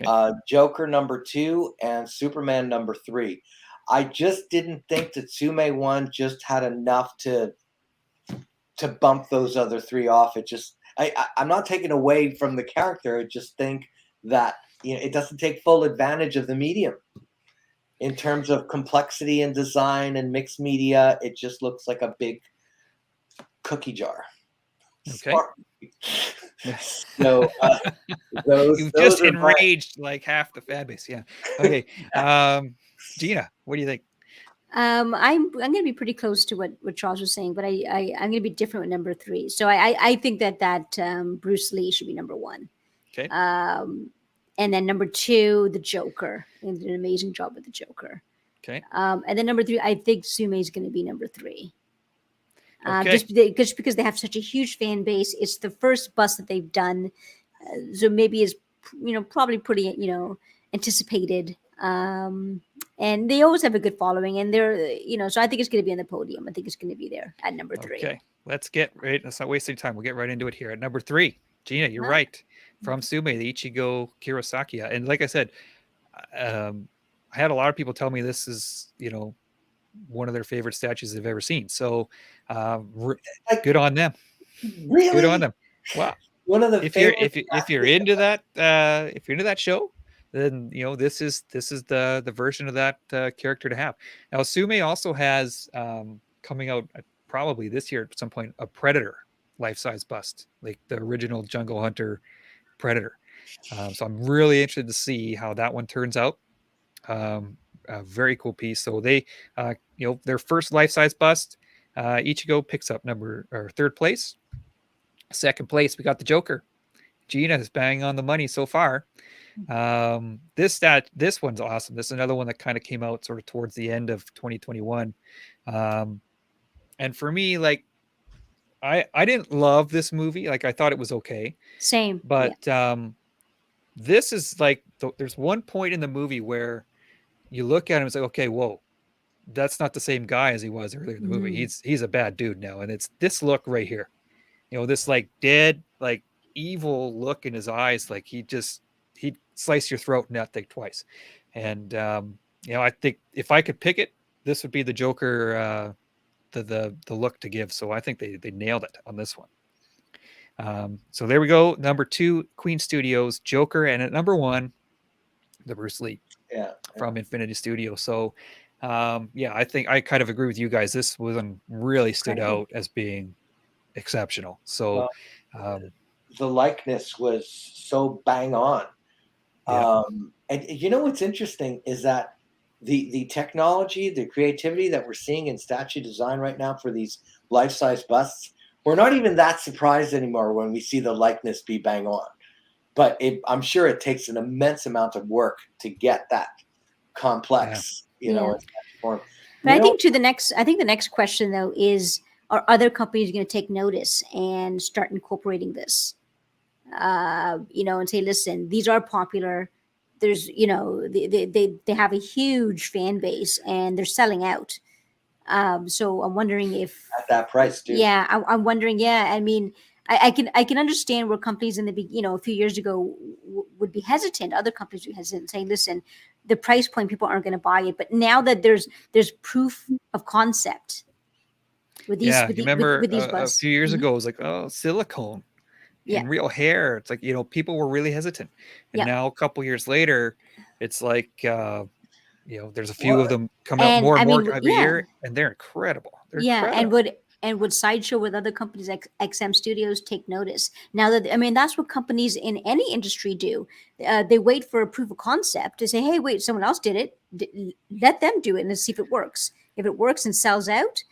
Okay. Joker number 2, and Superman number 3. I just didn't think that Tsume 1 just had enough to bump those other 3 off. It just I'm not taking away from the character. I just think that it doesn't take full advantage of the medium. In terms of complexity and design and mixed media, it just looks like a big cookie jar. Okay. So You've those just are enraged like half the fan base. Yeah. Okay. Gina, what do you think? I'm going to be pretty close to what Charles was saying, but I'm going to be different with number 3. So I think that Bruce Lee should be number 1. Okay. And then number 2, the Joker. They did an amazing job with the Joker. Okay. And then number 3, I think Tsume is going to be number 3. Okay. Just because they have such a huge fan base. It's the first bust that they've done. So maybe it's, probably pretty, anticipated. And they always have a good following. And they're, so I think it's going to be on the podium. I think it's going to be there at number 3. Okay. Let's not waste any time. We'll get right into it here. At number 3, Gina, you're right. From Tsume, the Ichigo Kurosaki. And like I said, I had a lot of people tell me this is, one of their favorite statues they've ever seen. So good on them. Really? Good on them. Wow. One of the if you're into that show, then this is the version of that character to have. Now Tsume also has coming out probably this year at some point a Predator life-size bust, like the original Jungle Hunter Predator. So I'm really interested to see how that one turns out. A very cool piece. So they their first life-size bust, Ichigo picks up third place. Second place, we got the Joker. Gina is banging on the money so far. This one's awesome. This is another one that kind of came out sort of towards the end of 2021. And for me, like I didn't love this movie. Like I thought it was okay. Same. But this is like there's one point in the movie where you look at him and say, okay, whoa, that's not the same guy as he was earlier in the movie. He's a bad dude now. And it's this look right here. This like dead, like evil look in his eyes. Like he'd slice your throat, not think twice. And, I think if I could pick it, this would be the Joker, the look to give. So I think they nailed it on this one. So there we go. Number 2, Queen Studios, Joker. And at number 1, the Bruce Lee from Infinity Studio. So, I think I kind of agree with you guys. This one really stood out as being exceptional. So the likeness was so bang on. And what's interesting is that the technology, the creativity that we're seeing in statue design right now for these life-size busts, we're not even that surprised anymore when we see the likeness be bang on. But I'm sure it takes an immense amount of work to get that complex, form. But I think the next question though is, are other companies going to take notice and start incorporating this? And say, listen, these are popular. There's, they have a huge fan base and they're selling out. So I'm wondering if at that price, too. Yeah, I'm wondering. Yeah, I mean, I can understand where companies in a few years ago would be hesitant. Other companies would be hesitant, saying, listen, the price point, people aren't going to buy it. But now that there's proof of concept. With these, you remember with these a few years ago, it was like, oh, silicone and real hair. It's like, people were really hesitant. And now a couple years later, it's like, there's a few of them come out more and more every year, and they're incredible. They're incredible. And would Sideshow with other companies like XM Studios take notice? Now that's what companies in any industry do. They wait for a proof of concept to say, hey, wait, someone else did it. Let them do it and see if it works. If it works and sells out.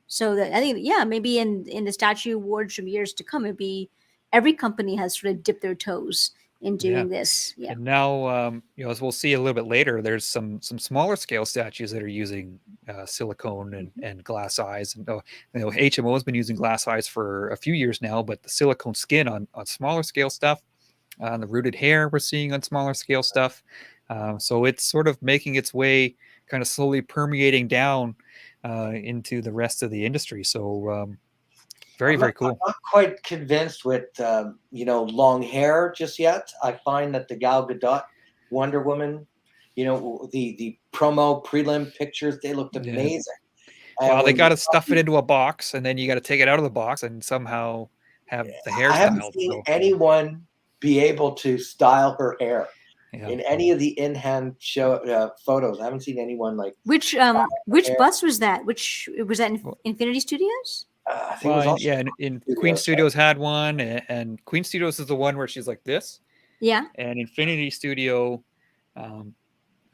So that I think, maybe in the statue awards from years to come, it'd be every company has sort of dipped their toes in doing this. Yeah. And now, as we'll see a little bit later, there's some smaller scale statues that are using silicone and glass eyes. And HMO has been using glass eyes for a few years now, but the silicone skin on smaller scale stuff, The rooted hair we're seeing on smaller scale stuff. So it's sort of making its way, kind of slowly permeating down into the rest of the industry. So very I'm cool. not quite convinced with long hair just yet. I find that the Gal Gadot Wonder Woman, the promo prelim pictures, they looked Yeah. amazing. Well, And they when got to stuff it into a box, and then you got to take it out of the box and somehow have the I haven't hairstyle. seen So anyone be able to style her hair yeah. in any of the in-hand show photos. I haven't seen anyone like Which hair. bus was that? Which was that? Well, Infinity Studios? I think it well, was also in Queen studios. Studios had one, and Queen Studios is the one where she's like this, Yeah. and Infinity Studio,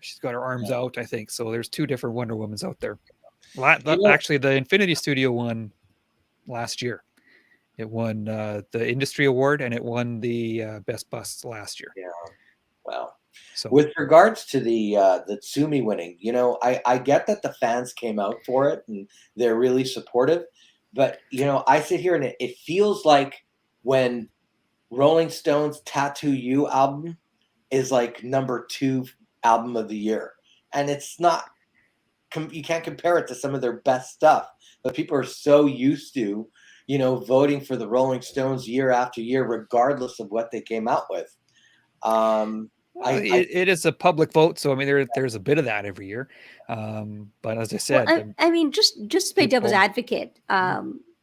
she's got her arms out, I think. So there's two different Wonder Womans out there. Actually, the Infinity Studio won last year. It won the industry award, and it won the best bust last year. Yeah. Well, So with regards to the Tsumi winning, I get that the fans came out for it and they're really supportive, but I sit here and it feels like when Rolling Stones' "Tattoo You" album is like #2 album of the year, and it's not. You can't compare it to some of their best stuff, but people are so used to, voting for the Rolling Stones year after year, regardless of what they came out with. well, it is a public vote, so I mean there's a bit of that every year. But as I said, Well, I mean, just to play devil's people- advocate,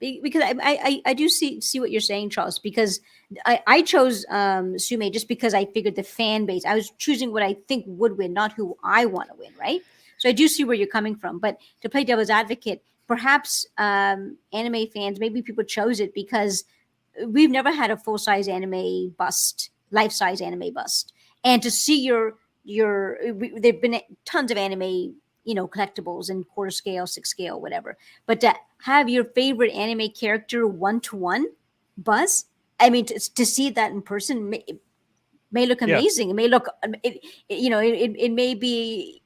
because I do see what you're saying, Charles. Because I chose Sume just because I figured the fan base. I was choosing what I think would win, not who I want to win, right? So I do see where you're coming from. But to play devil's advocate, perhaps anime fans, maybe people chose it because we've never had a full size anime bust, life size anime bust, and to see there've been tons of anime collectibles in quarter scale, 6 scale, whatever. But to have your favorite anime character 1-to-1 buzz, I mean, to see that in person may look amazing. It may look, it may be,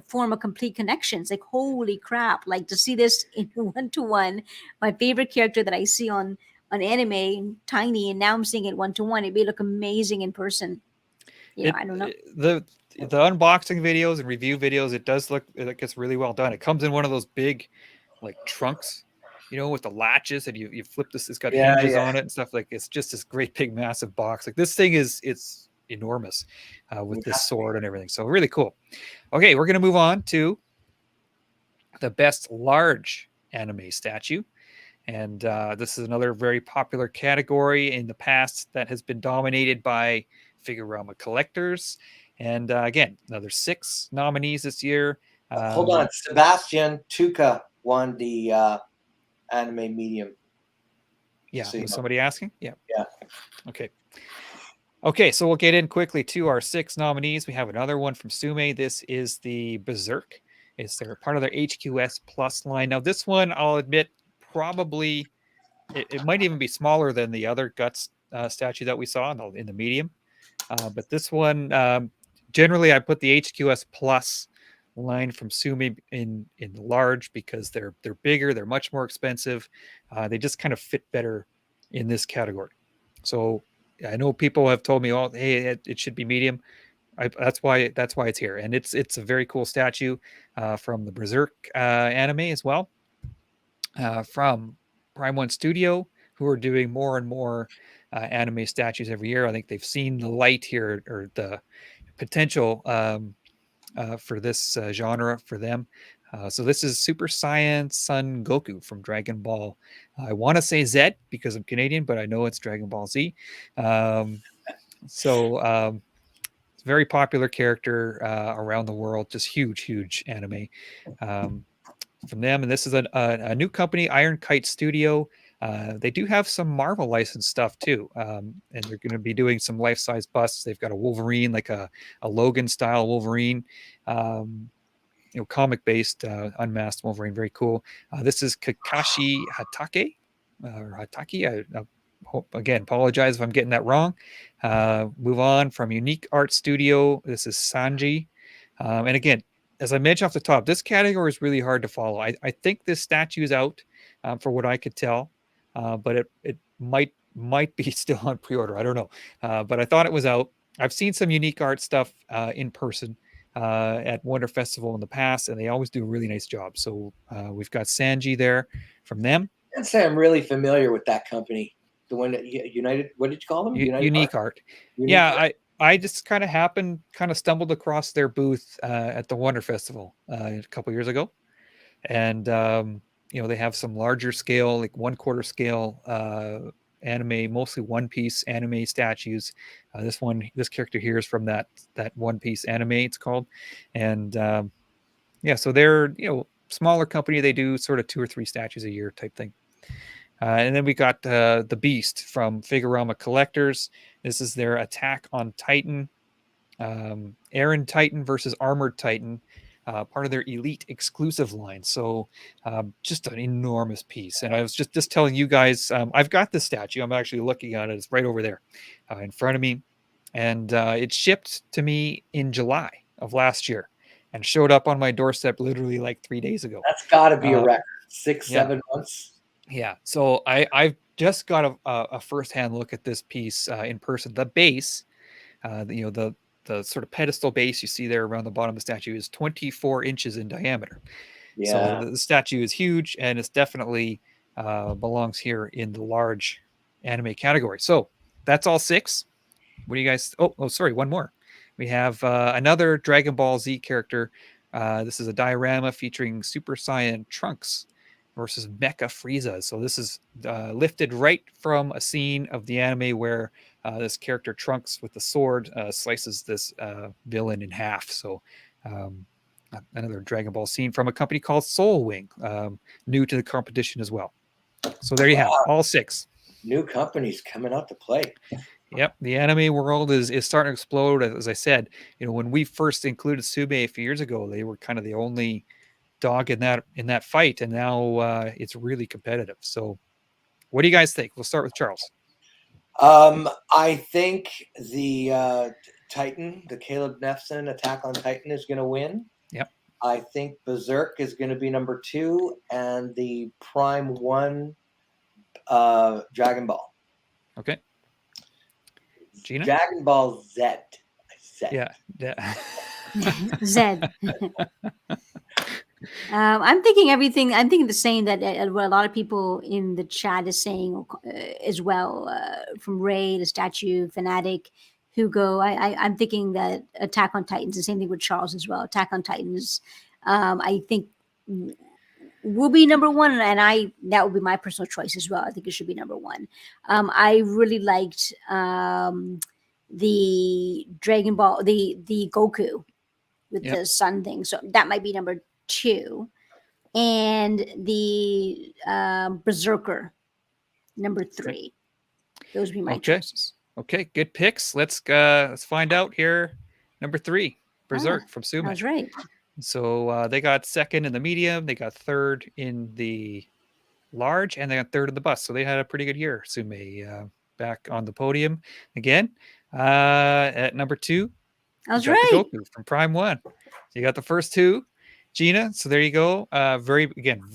form a complete connection. It's like, holy crap. Like to see this in 1-to-1, my favorite character that I see on anime, tiny, and now I'm seeing it 1-to-1. It may look amazing in person. I don't know. The unboxing videos and review videos, it gets really well done. It comes in one of those big like trunks, with the latches, and you flip this. It's got hinges on it and stuff. Like it's just this great big massive box. Like this thing it's enormous with this sword and everything. So really cool. Okay, we're gonna move on to the best large anime statue. And this is another very popular category in the past that has been dominated by Figurama collectors. And again, another 6 nominees this year. Hold on, Sebastian Tuca won the anime medium. Yeah, was somebody asking? Yeah. Yeah. Okay, so we'll get in quickly to our 6 nominees. We have another one from Sume. This is the Berserk. It's part of their HQS Plus line. Now, this one, I'll admit, probably it might even be smaller than the other Guts statue that we saw in the medium. But this one, generally, I put the HQS Plus line from Sume in large because they're bigger, they're much more expensive. They just kind of fit better in this category. So I know people have told me, "Oh, hey, it should be medium." That's why it's here, and it's a very cool statue from the Berserk anime as well, from Prime One Studio, who are doing more and more anime statues every year. I think they've seen the light here, or the potential for this genre for them. So this is Super Saiyan Son Goku from Dragon Ball. I want to say Z because I'm Canadian, but I know it's Dragon Ball Z. It's a very popular character around the world, just huge anime from them. And this is a new company, Iron Kite Studio. They do have some Marvel licensed stuff too, and they're going to be doing some life-size busts. They've got a Wolverine, like a Logan style Wolverine, comic-based unmasked Wolverine. Very cool. This is Kakashi Hatake or Hataki. I again apologize if I'm getting that wrong. Move on from Unique Art Studio. This is Sanji, and again, as I mentioned off the top, this category is really hard to follow. I think this statue is out for what I could tell, but it might might be still on pre-order. I don't know, but I thought it was out. I've seen some unique art stuff in person at Wonder Festival in the past, and they always do a really nice job. So we've got Sanji there from them. I'd say I'm really familiar with that company. The one that United, what did you call them? Unique art. Unique Yeah, Art? I just kind of stumbled across their booth at the Wonder Festival a couple years ago, and they have some larger scale, like 1/4 scale anime, mostly One Piece anime statues. This character here is from that One Piece anime, it's called, and so they're smaller company. They do sort of 2 or 3 statues a year type thing. And then we got the Beast from Figurama Collectors. This is their Attack on Titan, Aaron Titan versus Armored Titan, part of their Elite exclusive line. So just an enormous piece. And I was just telling you guys, I've got this statue. I'm actually looking at it. It's right over there in front of me. And it shipped to me in July of last year and showed up on my doorstep literally like 3 days ago. That's got to be a record. 6, 7 months. Yeah, so I've just got a firsthand look at this piece in person. The base, the sort of pedestal base you see there around the bottom of the statue is 24 inches in diameter. Yeah. So the statue is huge, and it's definitely belongs here in the large anime category. So that's all 6. What do you guys? Oh, sorry, one more. We have another Dragon Ball Z character. This is a diorama featuring Super Saiyan Trunks versus Mecha Frieza. So this is lifted right from a scene of the anime where this character Trunks with the sword slices this villain in half. So another Dragon Ball scene from a company called Soul Wing, new to the competition as well. So there you have all 6. New companies coming out to play. Yep, the anime world is starting to explode. As I said, when we first included Sume a few years ago, they were kind of the only dog in that fight, and now it's really competitive. So what do you guys think? We'll start with Charles. I think the Titan, the Caleb Nefson Attack on Titan, is going to win. Yep. I think Berserk is going to be number 2, and the Prime 1 Dragon Ball. Okay. Gina? Dragon Ball Z. Yeah. Zed. I'm thinking the same that what a lot of people in the chat is saying as well, from Ray, the statue fanatic, Hugo. I'm thinking that Attack on Titans, the same thing with Charles as well. Attack on Titans, I think will be number 1, and that would be my personal choice as well. I think it should be number 1. I really liked the Dragon Ball, the Goku with the sun thing, so that might be number 2, and the Berserker number 3. Those would be my choices. Okay, good picks. Let's find out here. Number 3, Berserk from Sume. That's right. So they got 2nd in the medium, they got 3rd in the large, and they got 3rd in the bus. So they had a pretty good year. Sume back on the podium again. At number 2, that's right. Goku from Prime 1. So you got the first 2, Gina. So there you go.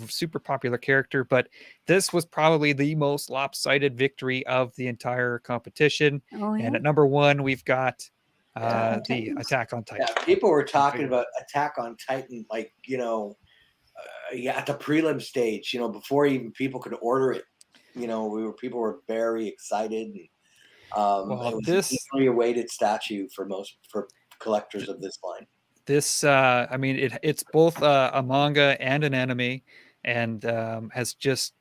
Super popular character, but this was probably the most lopsided victory of the entire competition. Oh, yeah. And at number 1, we've got the Attack on Titan. Yeah, people were talking about Attack on Titan, like at the prelim stage, before even people could order it. People were very excited. And, it was an eagerly awaited statue for collectors of this line. This, it's both a manga and an anime, and has just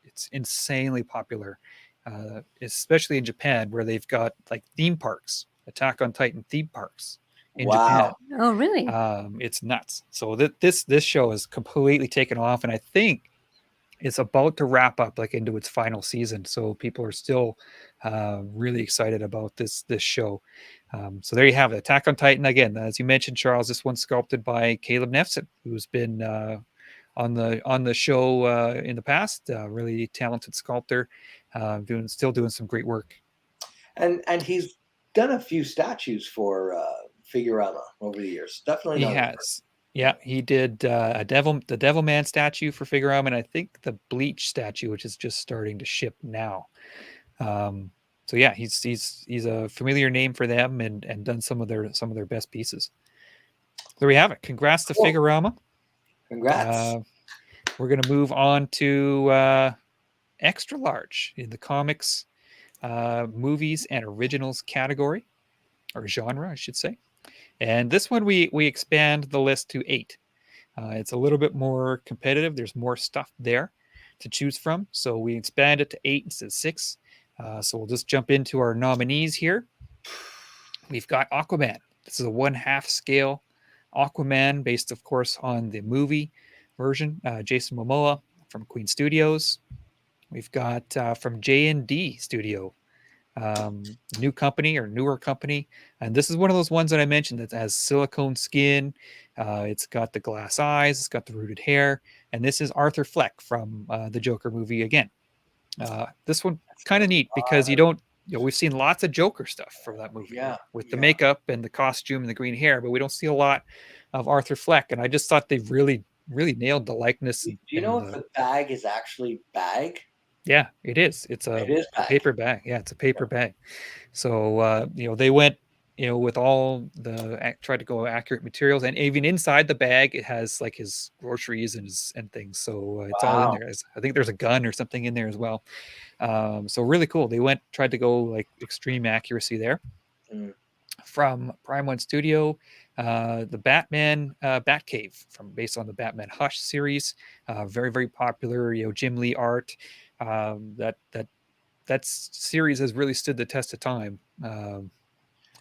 it's insanely popular, especially in Japan, where they've got like theme parks, Attack on Titan theme parks in Japan. Oh, really? It's nuts. So this show is completely taken off, and I think it's about to wrap up like into its final season. So people are still really excited about this show. So there you have it. Attack on Titan. Again, as you mentioned, Charles, this one's sculpted by Caleb Nefson, who's been on the show in the past. Really talented sculptor, still doing some great work. And he's done a few statues for Figurama over the years. Definitely, he has. Yeah, he did the Devilman statue for Figurama, and I think the Bleach statue, which is just starting to ship now. So yeah, he's a familiar name for them, and done some of their best pieces. There we have it. Congrats to Cool. Figurama. Congrats. We're going to move on to extra large in the comics, movies, and originals category, or genre, I should say. And this one we expand the list to 8. It's a little bit more competitive. There's more stuff there to choose from. So we expand it to 8 instead of 6. So we'll just jump into our nominees here. We've got Aquaman. This is a 1/2 scale Aquaman, based, of course, on the movie version. Jason Momoa from Queen Studios. We've got from J&D Studio, new company or newer company, and this is one of those ones that I mentioned that has silicone skin. It's got the glass eyes, it's got the rooted hair, and this is Arthur Fleck from the Joker movie again. This one kind of neat because we've seen lots of Joker stuff from that movie, with the makeup and the costume and the green hair, but we don't see a lot of Arthur Fleck, and I just thought they really nailed the likeness. Do you know if the bag is actually bag? Yeah, it is. It's a paper bag. Yeah, it's a paper bag. So they went with all tried to go accurate materials, and even inside the bag it has like his groceries and things. So it's all in there. I think there's a gun or something in there as well. So really cool. They tried to go like extreme accuracy there. From Prime One Studio, the Batman Batcave, based on the Batman Hush series, very, very popular. Jim Lee art. That series has really stood the test of time.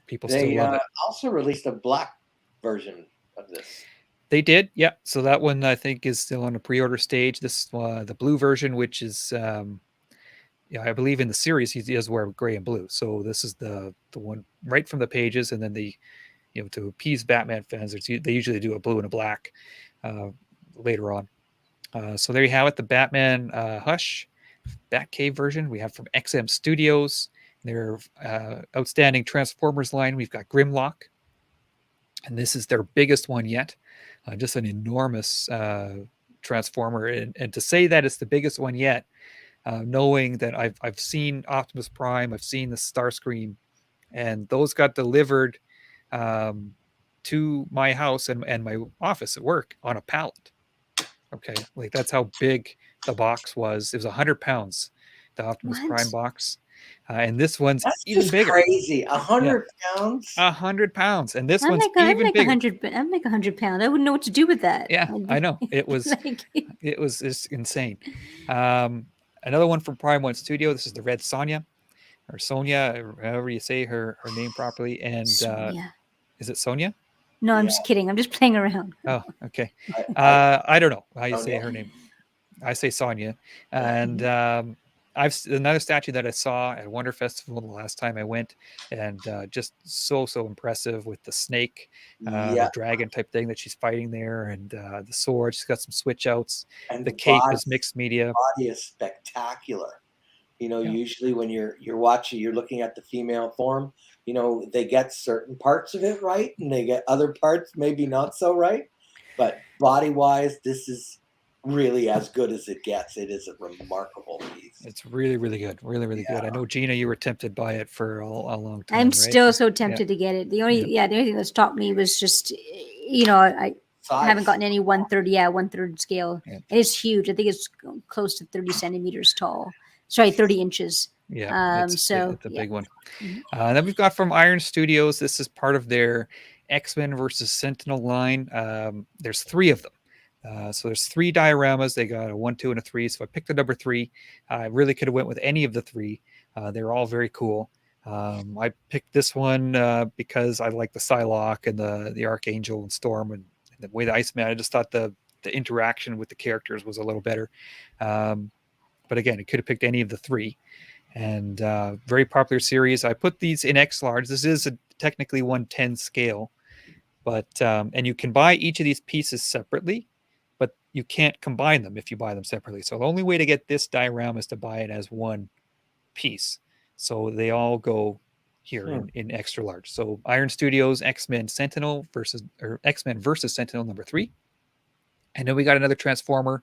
People still love it. They also released a black version of this. They did, yeah. So that one I think is still on a pre-order stage. This the blue version, which is I believe in the series he does wear gray and blue. So this is the one right from the pages, and then to appease Batman fans, they usually do a blue and a black later on. So there you have it, the Batman Hush Batcave version. We have from XM Studios, their outstanding Transformers line. We've got Grimlock, and this is their biggest one yet. Just an enormous Transformer, and to say that it's the biggest one yet, knowing that I've seen Optimus Prime, I've seen the Starscream, and those got delivered to my house and my office at work on a pallet. Okay, like that's how big the box was. It was 100 pounds, the Optimus Prime box, and this one's even bigger. Crazy, 100 pounds. 100 pounds, and this one's even bigger. I'm like 100 pounds. I wouldn't know what to do with that. Yeah, I know it was. It was just insane. Another one from Prime One Studio. This is the Red Sonja, or Sonia, or however you say her name properly. And is it Sonia? No, I'm just kidding. I'm just playing around. Oh, okay. I don't know how you say her name. I say Sonia. And another statue that I saw at Wonder Festival the last time I went, and just so impressive with the snake, the dragon type thing that she's fighting there, and the sword. She's got some switch outs. And the cape is mixed media. The body is spectacular. Usually when you're watching, you're looking at the female form, they get certain parts of it right, and they get other parts maybe not so right. But body-wise, this is really as good as it gets. It is a remarkable piece. It's really, really good. Really, really good. I know, Gina, you were tempted by it for a long time. I'm still so tempted to get it. The only thing that stopped me was just, I haven't gotten any 1/3 scale. Yeah. It's huge. I think it's close to 30 centimeters tall. Sorry, 30 inches. Yeah, it's a big one. Then we've got from Iron Studios. This is part of their X-Men versus Sentinel line. There's 3 of them. So there's 3 dioramas. They got a 1, 2, and a 3. So I picked the number 3. I really could have went with any of the 3. They're all very cool. I picked this one because I like the Psylocke and the Archangel and Storm, and the way the Iceman. I just thought the interaction with the characters was a little better. But again, it could have picked any of the 3. And very popular series. I put these in X large. This is technically 1/10 scale, but and you can buy each of these pieces separately, but you can't combine them if you buy them separately. So the only way to get this diorama is to buy it as one piece. So they all go here in extra large. So Iron Studios X-Men versus Sentinel number 3. And then we got another Transformer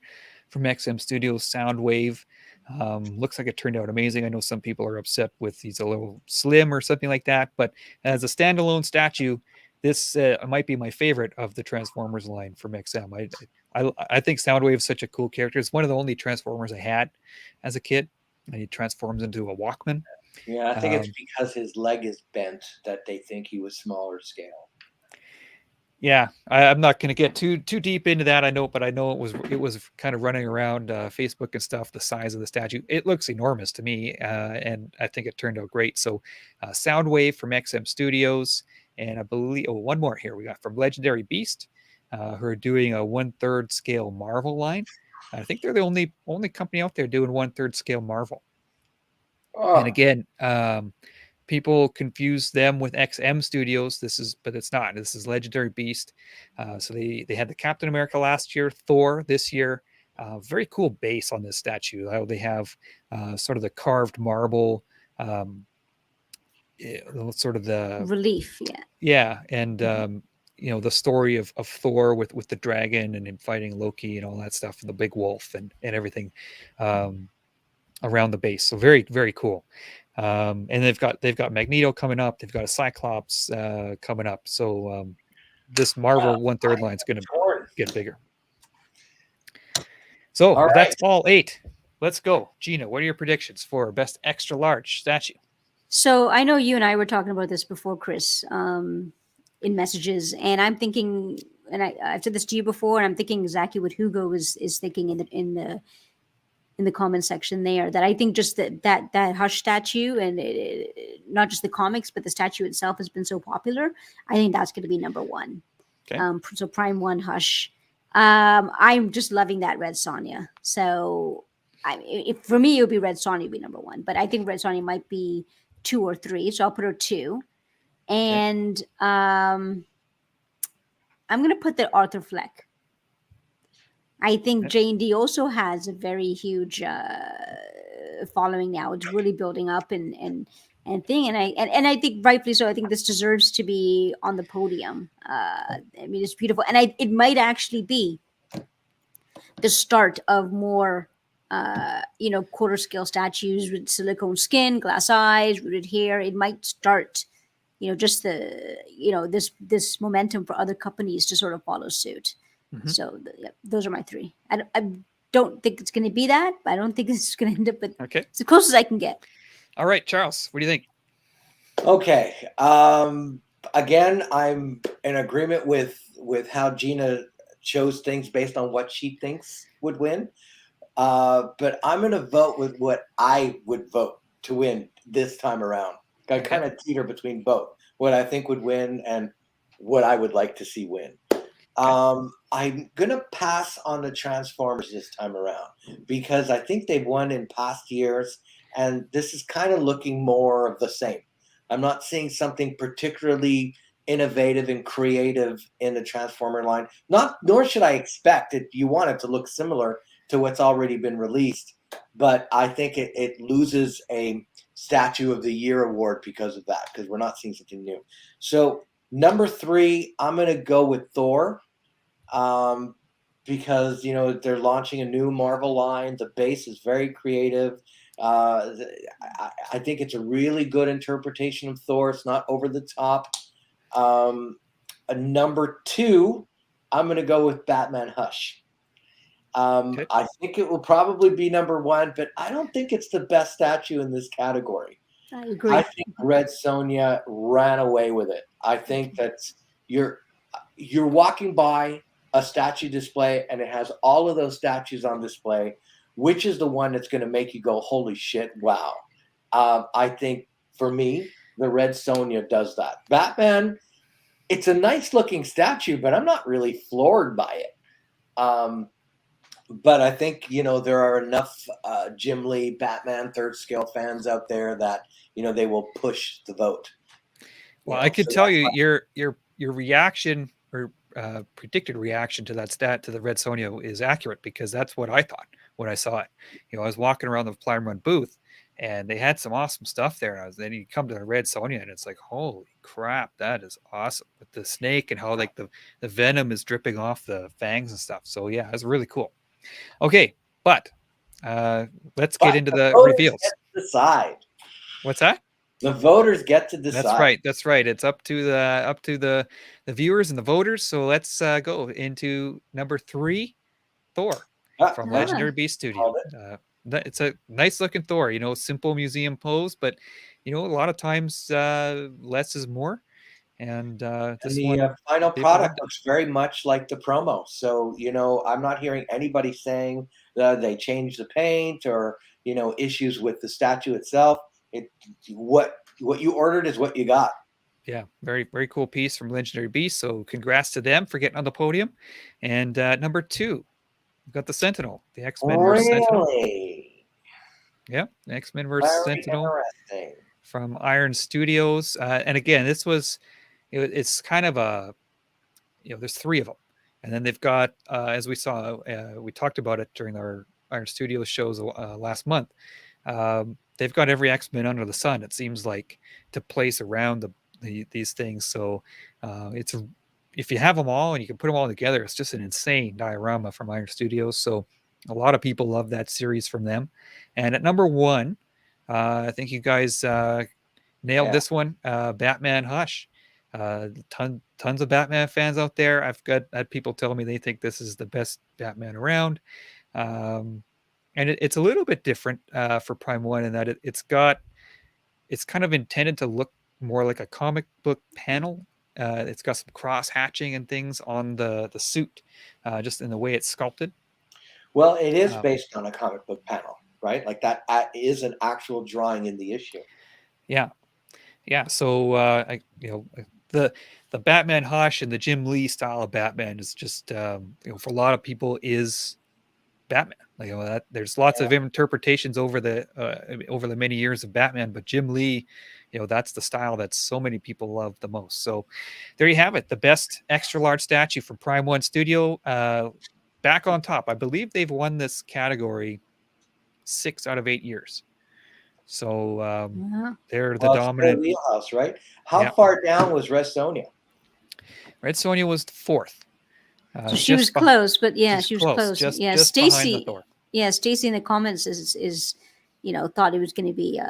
from XM Studios, Soundwave. Looks like it turned out amazing. I know some people are upset with he's a little slim or something like that, but as a standalone statue, this might be my favorite of the Transformers line from XM. I think Soundwave is such a cool character. It's one of the only Transformers I had as a kid, and he transforms into a Walkman. Yeah, I think it's because his leg is bent that they think he was smaller scale. Yeah, I'm not going to get too deep into that. I know it was kind of running around Facebook and stuff. The size of the statue, it looks enormous to me, and I think it turned out great. So, Soundwave from XM Studios, and I believe one more here we got from Legendary Beast, who are doing a 1/3 scale Marvel line. I think they're the only company out there doing 1/3 scale Marvel. Oh. And again, people confuse them with XM Studios. But it's not. This is Legendary Beast. So they had the Captain America last year, Thor this year. Very cool base on this statue. They have sort of the carved marble, sort of the relief. Yeah, and the story of Thor with the dragon and him fighting Loki and all that stuff, and the big wolf and everything around the base. So very, very cool. And they've got Magneto coming up. They've got a Cyclops coming up. So this Marvel 1/3 line is going to get bigger. So that's all 8. Let's go, Gina. What are your predictions for best extra large statue? So I know you and I were talking about this before, Kris, in messages, and I'm thinking, and I've said this to you before, and I'm thinking exactly what Hugo is thinking in the comment section there, that I think just that Hush statue, and not just the comics, but the statue itself has been so popular. I think that's going to be number 1. Okay. So Prime 1 Hush. I'm just loving that Red Sonja. So for me, it would be Red Sonja would be number 1, but I think Red Sonja might be 2 or 3. So I'll put her 2. And I'm going to put the Arthur Fleck. I think J&D also has a very huge following now. It's really building up and thing, and I think rightfully so. I think this deserves to be on the podium. I mean, it's beautiful, and it might actually be the start of more, quarter scale statues with silicone skin, glass eyes, rooted hair. It might start, just this momentum for other companies to sort of follow suit. Mm-hmm. So those are my 3. I don't think it's going to be that, but I don't think it's going to end up with. Okay. It's the closest I can get. All right, Charles, what do you think? Okay. Again, I'm in agreement with how Gina chose things based on what she thinks would win. But I'm going to vote with what I would vote to win this time around. I kind of teeter between both what I think would win and what I would like to see win. I'm going to pass on the Transformers this time around because I think they've won in past years, and this is kind of looking more of the same. I'm not seeing something particularly innovative and creative in the Transformer line. Nor should I expect it. You want it to look similar to what's already been released, but I think it loses a Statue of the Year award because of that, because we're not seeing something new. So number 3, I'm going to go with Thor, because they're launching a new Marvel line. The base is very creative. I think it's a really good interpretation of Thor. It's not over the top. Number 2, I'm going to go with Batman Hush. Okay. I think it will probably be number 1, but I don't think it's the best statue in this category. I agree. I think Red Sonja ran away with it. I think that you're walking by a statue display and it has all of those statues on display. Which is the one that's going to make you go, holy shit, wow. I think, for me, the Red Sonja does that. Batman, it's a nice-looking statue, but I'm not really floored by it. But I think, there are enough Jim Lee Batman third-scale fans out there that, they will push the vote. Well, I could tell you your reaction or predicted reaction to to the Red Sonja is accurate, because that's what I thought when I saw it. I was walking around the Prime Run booth and they had some awesome stuff there. And then you come to the Red Sonja and it's like, holy crap, that is awesome. With the snake and how like the venom is dripping off the fangs and stuff. So yeah, it's really cool. Okay, but let's But get into the voters reveals. get to decide. What's that? The voters get to decide. That's right. That's right. It's up to the viewers and the voters. So let's go into number 3, Thor from Legendary Beast Studio. It's a nice looking Thor. You know, simple museum pose, but you know, a lot of times less is more. And this one, final people product liked it. looks very much like the promo. So, you know, I'm not hearing anybody saying that they changed the paint or, you know, issues with the statue itself. What you ordered is what you got. Yeah, very, very cool piece from Legendary Beast. So congrats to them for getting on the podium. And number 2, we've got the Sentinel, the X-Men versus Sentinel. Really? Yeah, X-Men versus Very Sentinel interesting. from Iron Studios. And again, it's kind of a, you know, there's 3 of them. And then they've got, as we saw, we talked about it during our Iron Studios shows last month. They've got every X-Men under the sun, it seems like, to place around these things. So if you have them all and you can put them all together, it's just an insane diorama from Iron Studios. So a lot of people love that series from them. And at number 1, I think you guys nailed this one, Batman Hush. Tons of Batman fans out there. I've had people tell me they think this is the best Batman around. And it's a little bit different for Prime 1 in that it's kind of intended to look more like a comic book panel. It's got some cross hatching and things on the suit, just in the way it's sculpted. Well, it is based on a comic book panel, right? Like that is an actual drawing in the issue. Yeah. So the Batman Hush and the Jim Lee style of Batman is just for a lot of people is Batman. Like, you know, that there's lots of interpretations over the many years of Batman, but Jim Lee, you know, that's the style that so many people love the most. So there you have it, the best extra large statue from Prime 1 Studio, back on top. I believe they've won this category 6 out of 8 years. So they're the dominant wheelhouse, right? How far down was Red Sonja? Red Sonja was 4th. So she was close, but yeah, she was close. Just Stacy. Yeah, Stacy in the comments is thought it was going to be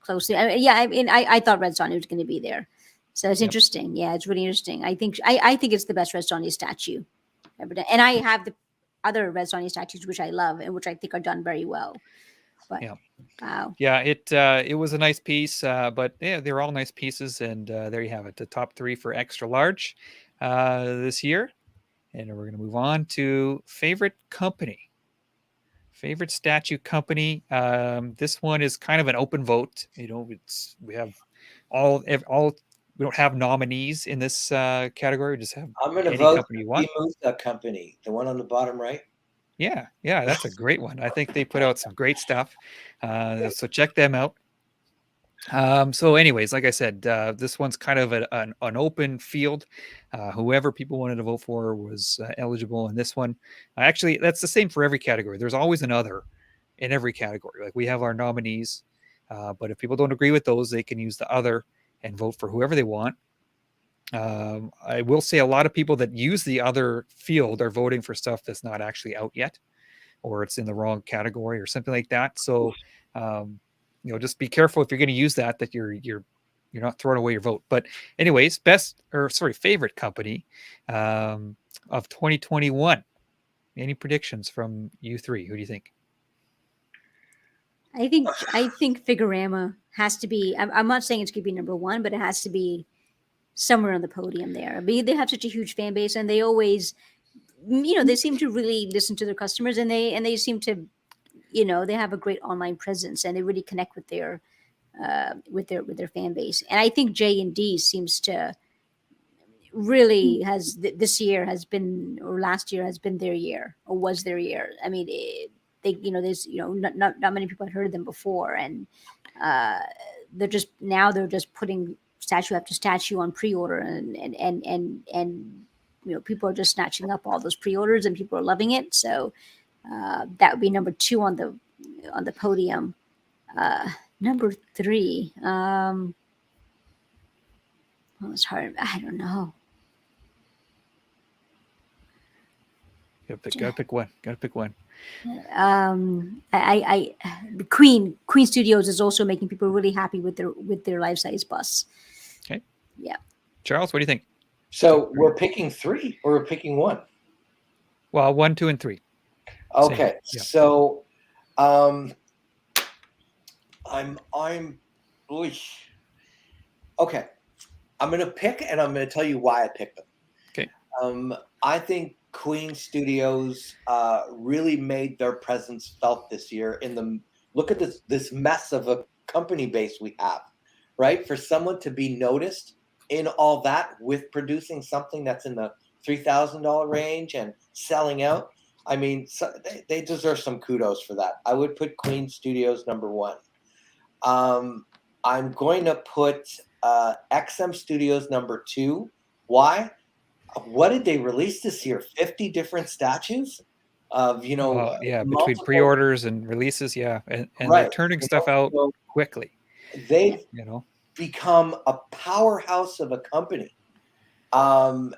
close. I thought Red Sonja was going to be there. So it's interesting. Yeah, it's really interesting. I think it's the best Red Sonja statue ever done. And I have the other Red Sonja statues which I love and which I think are done very well. But wow. Yeah, it was a nice piece, but yeah, they're all nice pieces, and there you have it, the top 3 for extra large this year. And we're going to move on to favorite company, favorite statue company. This one is kind of an open vote. You know, we have all. We don't have nominees in this category. We just have I'm going to vote company you want. The company, the one on the bottom right. Yeah, that's a great one. I think they put out some great stuff. So check them out. So anyways, like I said, this one's kind of an open field. Whoever people wanted to vote for was eligible in this one. Actually, that's the same for every category. There's always an other in every category. Like we have our nominees, but if people don't agree with those, they can use the other and vote for whoever they want. I will say a lot of people that use the other field are voting for stuff that's not actually out yet, or it's in the wrong category or something like that. So, just be careful if you're going to use that you're not throwing away your vote. But anyways, favorite company of 2021. Any predictions from you 3? Who do you think? I think Figurama has to be. I'm not saying it's going to be number 1, but it has to be somewhere on the podium there. I mean, they have such a huge fan base, and they always, they seem to really listen to their customers, and they seem to, they have a great online presence, and they really connect with their fan base. And I think J&D seems to really has this year has been, or last year has been their year, or was their year. I mean, there's not many people had heard of them before, and they're just putting statue after statue on pre-order, and people are just snatching up all those pre-orders, and people are loving it. So that would be number 2 on the podium. Number 3, well, it's hard. I don't know. Gotta pick one. The Queen Studios is also making people really happy with their life size bus. Okay. Yeah. Charles, what do you think? So we're picking 3 or we're picking 1? Well, 1, 2, and 3. Okay. Yeah. So I'm oy. Okay. I'm gonna pick, and I'm gonna tell you why I picked them. Okay. I think Queen Studios really made their presence felt this year. Look at this mess of a company base we have, right? For someone to be noticed in all that with producing something that's in the $3,000 range and selling out, I mean, they deserve some kudos for that. I would put Queen Studios number 1. I'm going to put XM Studios number 2. Why? What did they release this year? 50 different statues of, between multiple, pre-orders and releases, yeah, and right? they're turning stuff out So quickly. they've become a powerhouse of a company. And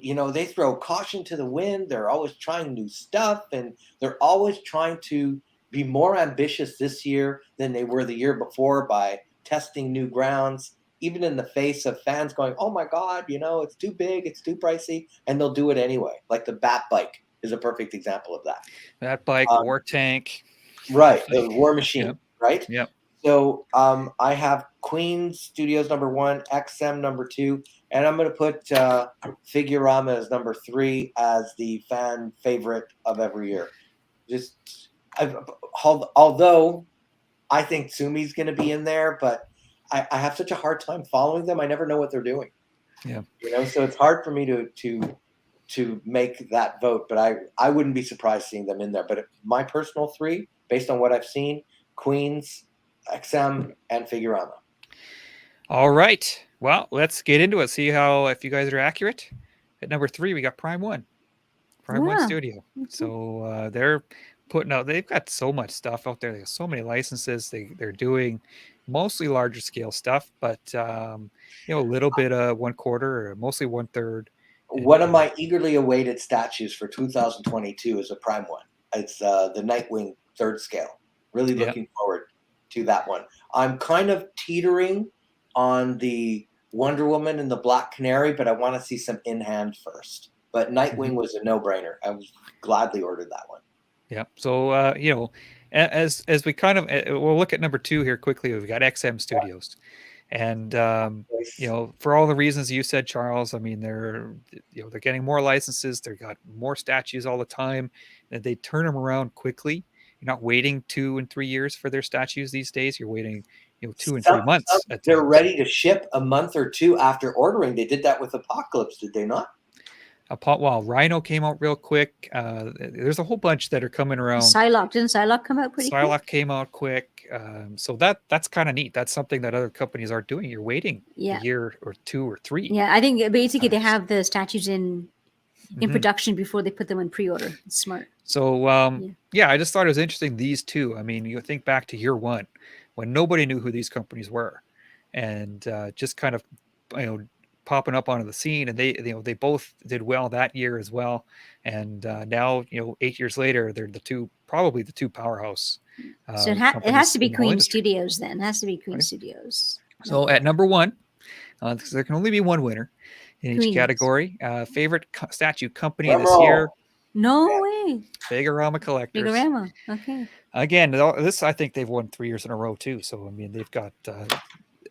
they throw caution to the wind. They're always trying new stuff, and they're always trying to be more ambitious this year than they were the year before by testing new grounds, even in the face of fans going, oh my God, it's too big, it's too pricey, and they'll do it anyway. Like the Bat Bike is a perfect example of that. That bike, War Tank. Right, the War Machine, Yep. right? Yep. So I have Queen Studios number 1, XM number 2, and I'm going to put Figurama as number 3 as the fan favorite of every year. Although I think Sumi's going to be in there, but I have such a hard time following them. I never know what they're doing. Yeah. So it's hard for me to make that vote, but I wouldn't be surprised seeing them in there. But my personal 3, based on what I've seen, Queens, XM, and Figurama. All right. Well, let's get into it. See if you guys are accurate. At number 3, we got Prime One Studio. Mm-hmm. So they're putting out. They've got so much stuff out there. They have so many licenses. They're doing mostly larger scale stuff, but a little bit of 1/4 or mostly 1/3. One of my eagerly awaited statues for 2022 is a Prime One. It's the Nightwing 3rd scale. Really looking forward to that one. I'm kind of teetering on the Wonder Woman and the Black Canary, but I want to see some in hand first. But Nightwing was a no-brainer. I was gladly ordered that one. Yeah. So as we kind of we'll look at number 2 here quickly. We've got XM Studios, and for all the reasons you said, Charles. I mean, they're getting more licenses. They've got more statues all the time, and they turn them around quickly. You're not waiting 2 and 3 years for their statues these days. You're waiting 2 and 3 months. They're ready to ship a month or 2 after ordering. They did that with Apocalypse, did they not? Rhino came out real quick. There's a whole bunch that are coming around. Didn't Psylocke come out pretty quick? Psylocke came out quick. So that's kind of neat. That's something that other companies aren't doing. You're waiting a year or 2 or 3. Yeah, I think basically they have the statues in production before they put them in pre-order. It's smart. So I just thought it was interesting, these 2. I mean, you think back to year 1 when nobody knew who these companies were, and just kind of popping up onto the scene, and they both did well that year as well, and now 8 years later they're probably the two powerhouse. So it has to be Queen Studios then. It has to be Queen Studios. So at number 1, there can only be one winner in each category. Favorite statue company this year? No way. Figurama Collectors. Figurama. Okay. Again, this I think they've won 3 years in a row too. So I mean, they've got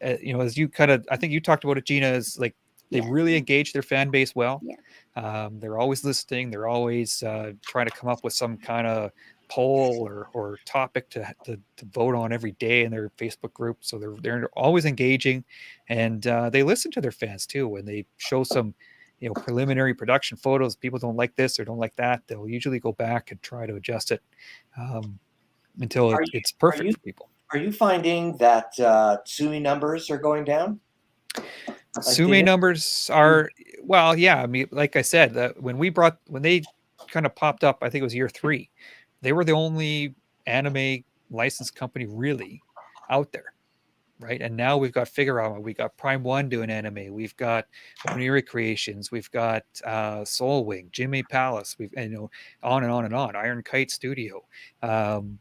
as you I think you talked about it, Gina, is like they really engage their fan base well. Yeah. They're always listening. They're always trying to come up with some kind of poll or topic to vote on every day in their Facebook group. So they're always engaging, and they listen to their fans too. When they show some preliminary production photos, people don't like this or don't like that, they'll usually go back and try to adjust it until it's perfect for people. Are you finding that Sumi numbers are going down? Sumi numbers are, well, yeah. I mean, like I said, when they kind of popped up, I think it was year 3, they were the only anime licensed company really out there. right? And now we've got Figurama, we got Prime One doing anime, we've got Oniri Creations, we've got Soul Wing, Jimmy Palace, we've and, on and on and on. Iron Kite Studio,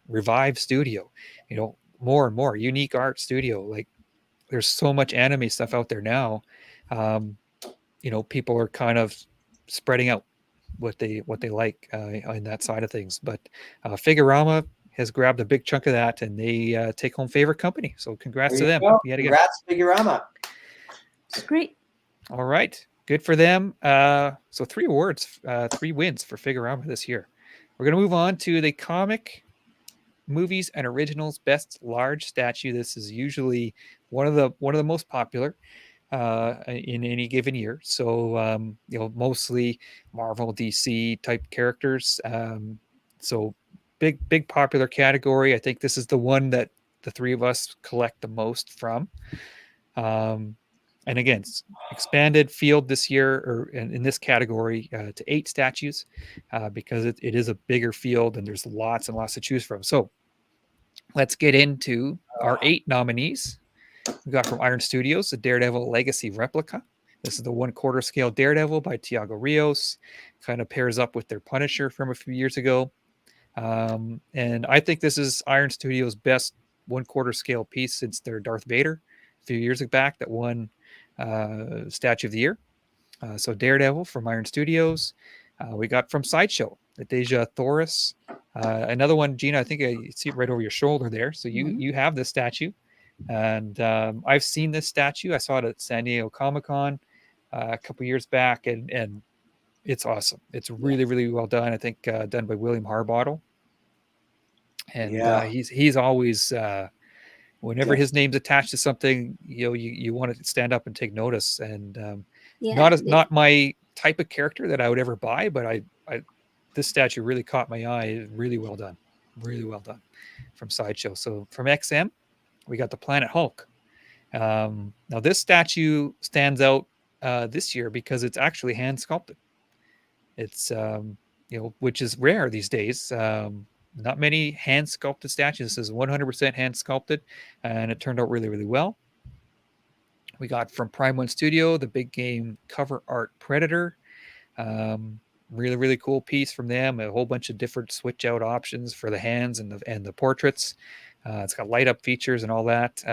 Revive Studio, more and more Unique Art Studio. Like there's so much anime stuff out there now. People are kind of spreading out what they like on that side of things. But Figurama has grabbed a big chunk of that, and they take home favorite company. So congrats to them. Yet again. Congrats, Figurama. It's great. All right, good for them. So 3 awards, 3 wins for Figurama this year. We're going to move on to the comic movies and originals best large statue. This is usually one of the most popular in any given year. So mostly Marvel, DC type characters. So big popular category. I think this is the one that the 3 of us collect the most from. And again, expanded field this year, or in this category, to 8 statues, because it is a bigger field and there's lots and lots to choose from. So let's get into our 8 nominees. We got from Iron Studios, the Daredevil Legacy replica. This is the 1/4 scale Daredevil by Tiago Rios. Kind of pairs up with their Punisher from a few years ago. And I think this is Iron Studios' best 1/4 scale piece since their Darth Vader a few years back that won Statue of the Year. So Daredevil from Iron Studios. We got from Sideshow, the Deja Thoris. Another one, Gina, I think I see it right over your shoulder there. So you have this statue. And I've seen this statue. I saw it at San Diego Comic-Con a couple years back, and it's awesome. It's really, really well done. I think done by William Harbottle. And he's always, whenever his name's attached to something, you want to stand up and take notice. And not my type of character that I would ever buy, but I this statue really caught my eye. Really well done from Sideshow. So from XM, we got the Planet Hulk. Now this statue stands out this year because it's actually hand sculpted. It's which is rare these days. Not many hand sculpted statues. This is 100% hand sculpted, and it turned out really, really well. We got from Prime One Studio the big game cover art Predator. Really, really cool piece from them. A whole bunch of different switch out options for the hands and the portraits. It's got light up features and all that.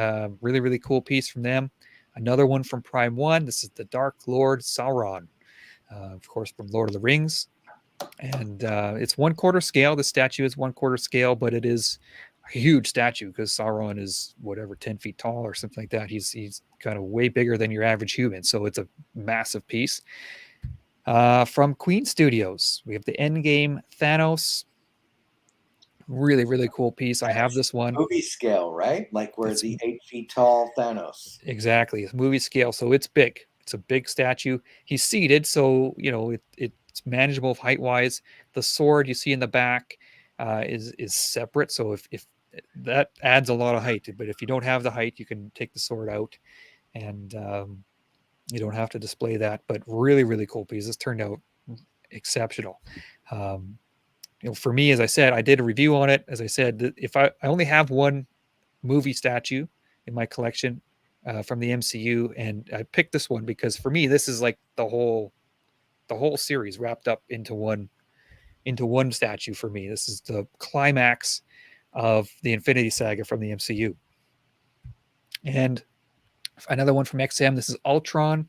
Really, really cool piece from them. Another one from Prime One. This is the Dark Lord Sauron, of course, from Lord of the Rings. And it's 1/4 scale. The statue is 1/4 scale, but it is a huge statue because Sauron is 10 feet tall or something like that. He's kind of way bigger than your average human. So it's a massive piece. From Queen Studios, we have the Endgame Thanos. Really, really cool piece. I have this one. Movie scale, right? Like where the 8 feet tall Thanos. Exactly. It's movie scale. So it's big. It's a big statue. He's seated. So, it's manageable height-wise. The sword you see in the back is separate. So if that adds a lot of height, but if you don't have the height, you can take the sword out, and you don't have to display that. But really, really cool piece. This turned out exceptional. For me, as I said, I did a review on it. As I said, if I only have one movie statue in my collection from the MCU, and I picked this one because for me, this is like the whole series wrapped up into one statue for me. This is the climax of the Infinity Saga from the MCU. And another one from XM. This is Ultron.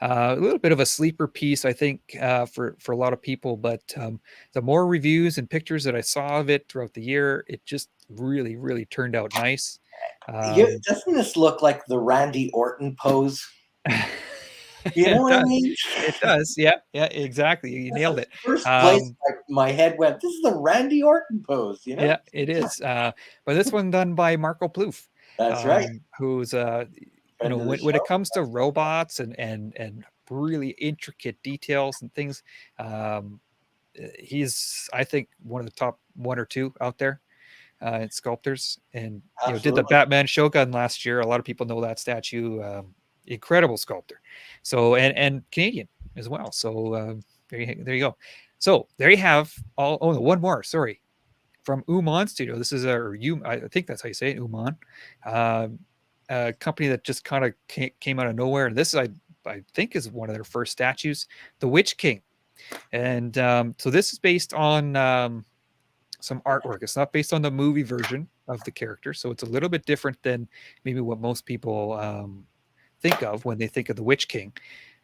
A little bit of a sleeper piece, I think, for a lot of people. But the more reviews and pictures that I saw of it throughout the year, it just really, really turned out nice. Doesn't this look like the Randy Orton pose? You know what I mean? It does. Yeah, exactly. You nailed it. First place, my head went, this is the Randy Orton pose, Yeah, it is. But this one done by Marco Plouffe. That's right. Who's when it comes to robots and really intricate details and things, he's, I think, one of the top 1 or 2 out there sculptors. And did the Batman Shogun last year. A lot of people know that statue. Incredible sculptor. So and Canadian as well. So there you go. So there you have one more. Sorry, from Uman Studio. This is I think that's how you say it, Uman. a company that just kind of came out of nowhere. And this, I think, is one of their first statues, the Witch King. And so this is based on some artwork. It's not based on the movie version of the character, so it's a little bit different than maybe what most people think of when they think of the Witch King.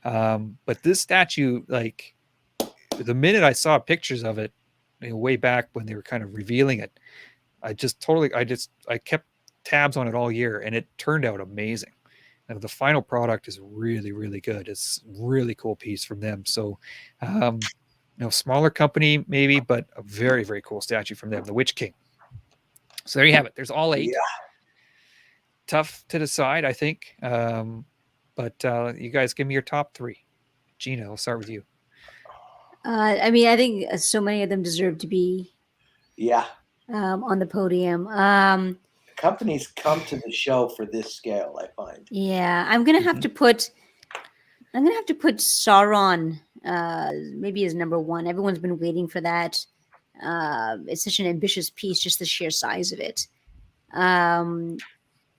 But this statue, like the minute I saw pictures of it, way back when they were kind of revealing it, I kept tabs on it all year, and it turned out amazing. And the final product is really, really good. It's a really cool piece from them. So, smaller company maybe, but a very, very cool statue from them, the Witch King. So there you have it. There's all 8. Yeah. Tough to decide, I think. But you guys give me your top 3. Gina, I'll start with you. I mean, I think so many of them deserve to be on the podium. Companies come to the show for this scale, I find. Yeah, I'm gonna have to put Sauron maybe as number 1. Everyone's been waiting for that. It's such an ambitious piece, just the sheer size of it. And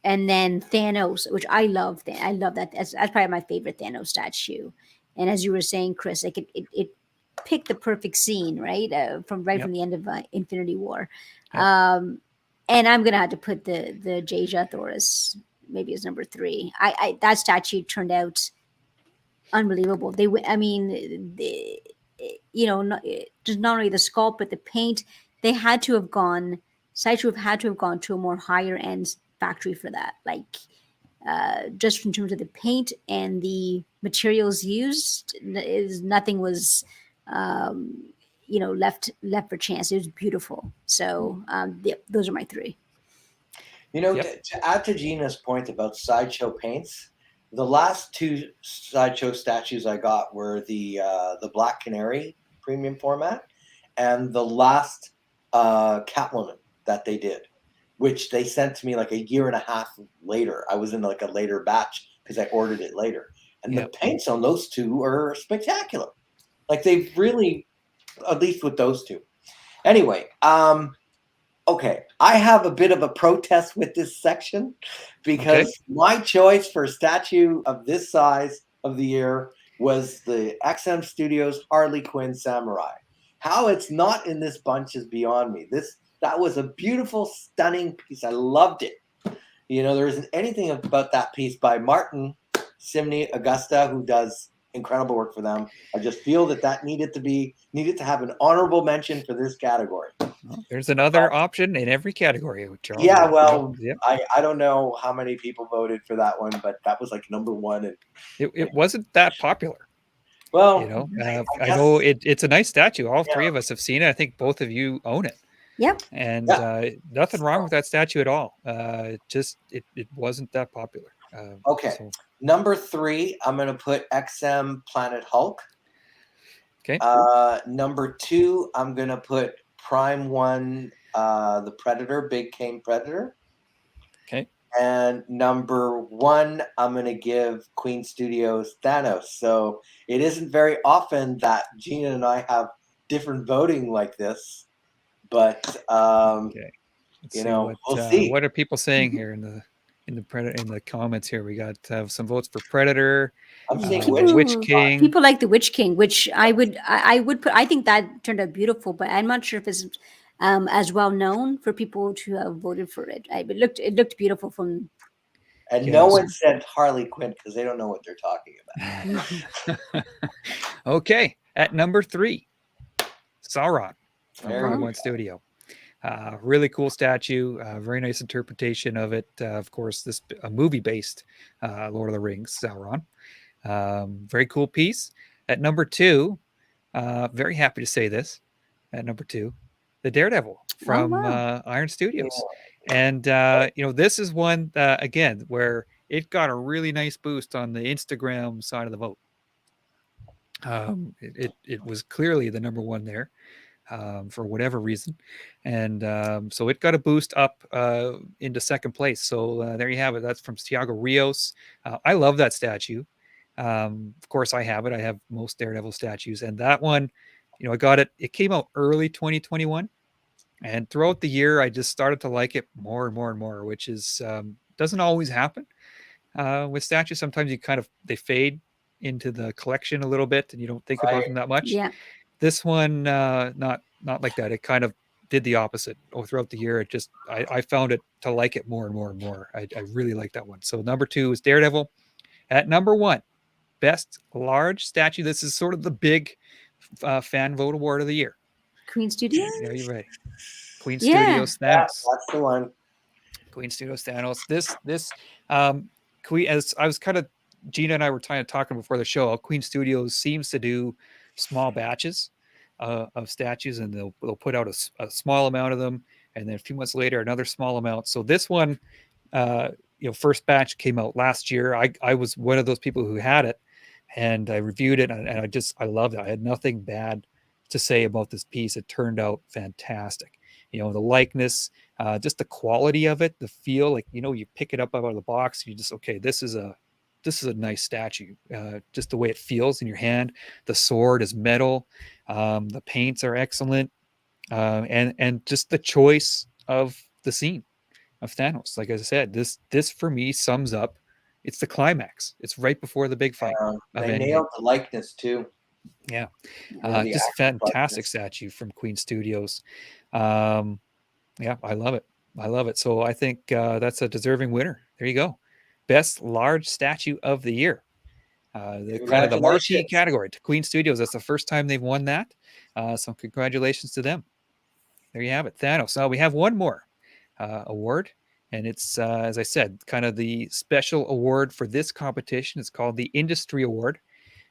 then Thanos, which I love. I love that. That's probably my favorite Thanos statue. And as you were saying, Kris, like it picked the perfect scene, right? From the end of Infinity War. Yep. And I'm gonna have to put the Jaja Thoris maybe as number 3. That statue turned out unbelievable. Just not only the sculpt but the paint. They had to have gone. Sideshow had to have gone to a more higher end factory for that. Like just in terms of the paint and the materials used, nothing was left for chance. It was beautiful. So those are my 3. To add to Gina's point about Sideshow paints, the last 2 Sideshow statues I got were the Black Canary premium format and the last Catwoman that they did, which they sent to me like a year and a half later. I was in like a later batch because I ordered it later. And the paints on those 2 are spectacular. Like they've really, at least with those 2. Anyway, okay, I have a bit of a protest with this section because my choice for a statue of this size of the year was the XM Studios Harley Quinn Samurai. How it's not in this bunch is beyond me. That was a beautiful, stunning piece. I loved it. There isn't anything about that piece by Martin Simney Augusta, who does incredible work for them. I just feel that needed to have an honorable mention for this category. Well, there's another option in every category, Charles. Yeah, well, I don't know how many people voted for that one, but that was like number 1. And it wasn't that popular. Well, I know it's a nice statue. All 3 of us have seen it. I think both of you own it. Yep. And nothing wrong with that statue at all. It wasn't that popular. Number 3, I'm going to put XM Planet Hulk. Okay. Number 2, I'm going to put Prime 1, the Predator, Big Game Predator. Okay. And number 1, I'm going to give Queen Studios Thanos. So it isn't very often that Gina and I have different voting like this. But we'll see. What are people saying here in the comments here? We got some votes for Predator. I'm saying Witch King. People like the Witch King, which I would put. I think that turned out beautiful, but I'm not sure if it's as well known for people to have voted for it. It looked beautiful from. And no one said Harley Quinn because they don't know what they're talking about. Okay, at number 3, Sauron from Prime 1 Studio. Really cool statue. Very nice interpretation of it. Of course, this a movie based Lord of the Rings Sauron. Very cool piece. At number 2, very happy to say this. At number 2, the Daredevil from Iron Studios. And this is one again where it got a really nice boost on the Instagram side of the vote. It was clearly the number 1 there. For whatever reason. And so it got a boost up into second place. So there you have it. That's from Thiago Rios. I love that statue. Of course, I have it. I have most Daredevil statues. And that one, I got it. It came out early 2021. And throughout the year, I just started to like it more and more and more, which is doesn't always happen. with statues. Sometimes they fade into the collection a little bit, and you don't think about them that much. Yeah. This one, not like that. It kind of did the opposite. Throughout the year, I found it to like it more and more and more. I really like that one. So number 2 is Daredevil. At number 1, best large statue. This is sort of the big fan vote award of the year. Queen Studios. Are you ready? Queen Yeah. Studios Yeah, Thanos. that's the one. Queen Studios Thanos. This Queen, as I was kind of, Gina and I were talking before the show, Queen Studios seems to do small batches of statues, and they'll put out a small amount of them, and then a few months later another small amount. So this one, first batch came out last year. I was one of those people who had it, and I reviewed it, and I loved it. I had nothing bad to say about this piece. It turned out fantastic. The likeness, just the quality of it, the feel, like, you pick it up out of the box, you just, okay, this is a nice statue. Just the way it feels in your hand. The sword is metal. The paints are excellent. And just the choice of the scene of Thanos. Like I said, this for me sums up, it's the climax. It's right before the big fight. They nailed the likeness too. Yeah. Really Just fantastic likeness. statue from Queen Studios. Yeah, I love it. So I think that's a deserving winner. There you go. Best large statue of the year. The kind of the marquee category to Queen Studios. That's the first time they've won that. So congratulations to them. There you have it. Thanos. Now we have one more award, and it's, as I said, kind of the special award for this competition. It's called the Industry Award.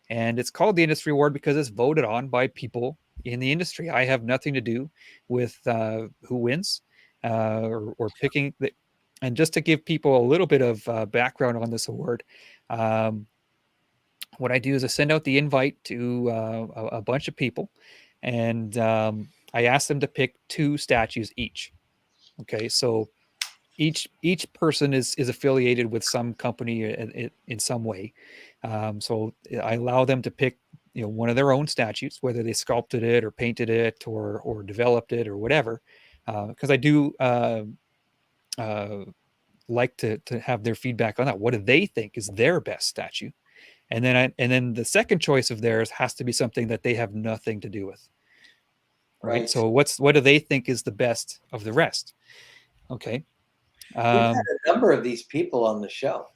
And it's called the Industry Award because it's voted on by people in the industry. I have nothing to do with who wins or picking. And just to give people a little bit of background on this award, what I do is I send out the invite to a bunch of people, and I ask them to pick 2 statues each. Okay, so each person is affiliated with some company in some way. So I allow them to pick, one of their own statues, whether they sculpted it or painted it or developed it or whatever. Because I do like to have their feedback on that. What do they think is their best statue? And then the second choice of theirs has to be something that they have nothing to do with. Right. So what do they think is the best of the rest? Okay. We've had a number of these people on the show.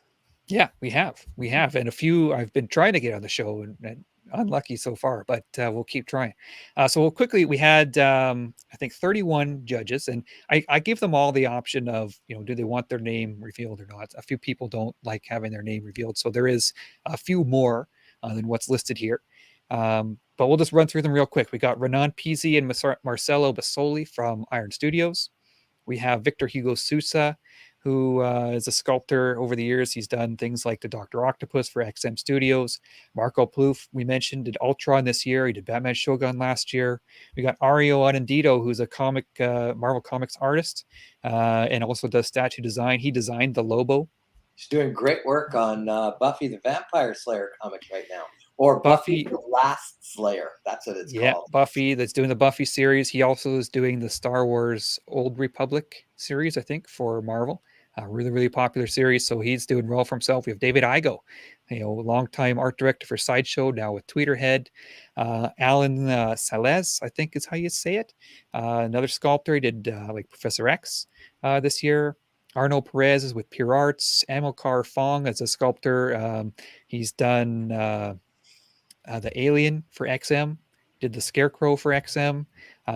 Yeah, we have, and a few I've been trying to get on the show and unlucky so far, but we'll keep trying. So we'll quickly, we had I think 31 judges, and I give them all the option of, do they want their name revealed or not. A few people don't like having their name revealed, so there is a few more than what's listed here. But we'll just run through them real quick. We got Renan Pizzi and Marcelo Basoli from Iron Studios. We have Victor Hugo Sousa, who is a sculptor over the years. He's done things like the Dr. Octopus for XM Studios. Marco Plouffe, we mentioned, did Ultron this year. He did Batman Shogun last year. We got Ario Anindito, who's a Marvel Comics artist, and also does statue design. He designed the Lobo. He's doing great work on Buffy the Vampire Slayer comic right now. Or Buffy the Last Slayer. That's what it's called. Yeah, Buffy, that's doing the Buffy series. He also is doing the Star Wars Old Republic series, I think, for Marvel. Really, really popular series. So he's doing well for himself. We have David Igo, longtime art director for Sideshow, now with Tweeterhead. Alan Salez, I think is how you say it. Another sculptor. He did like Professor X this year. Arno Perez is with Pure Arts. Amilcar Fong as a sculptor. He's done the Alien for XM, did the Scarecrow for XM.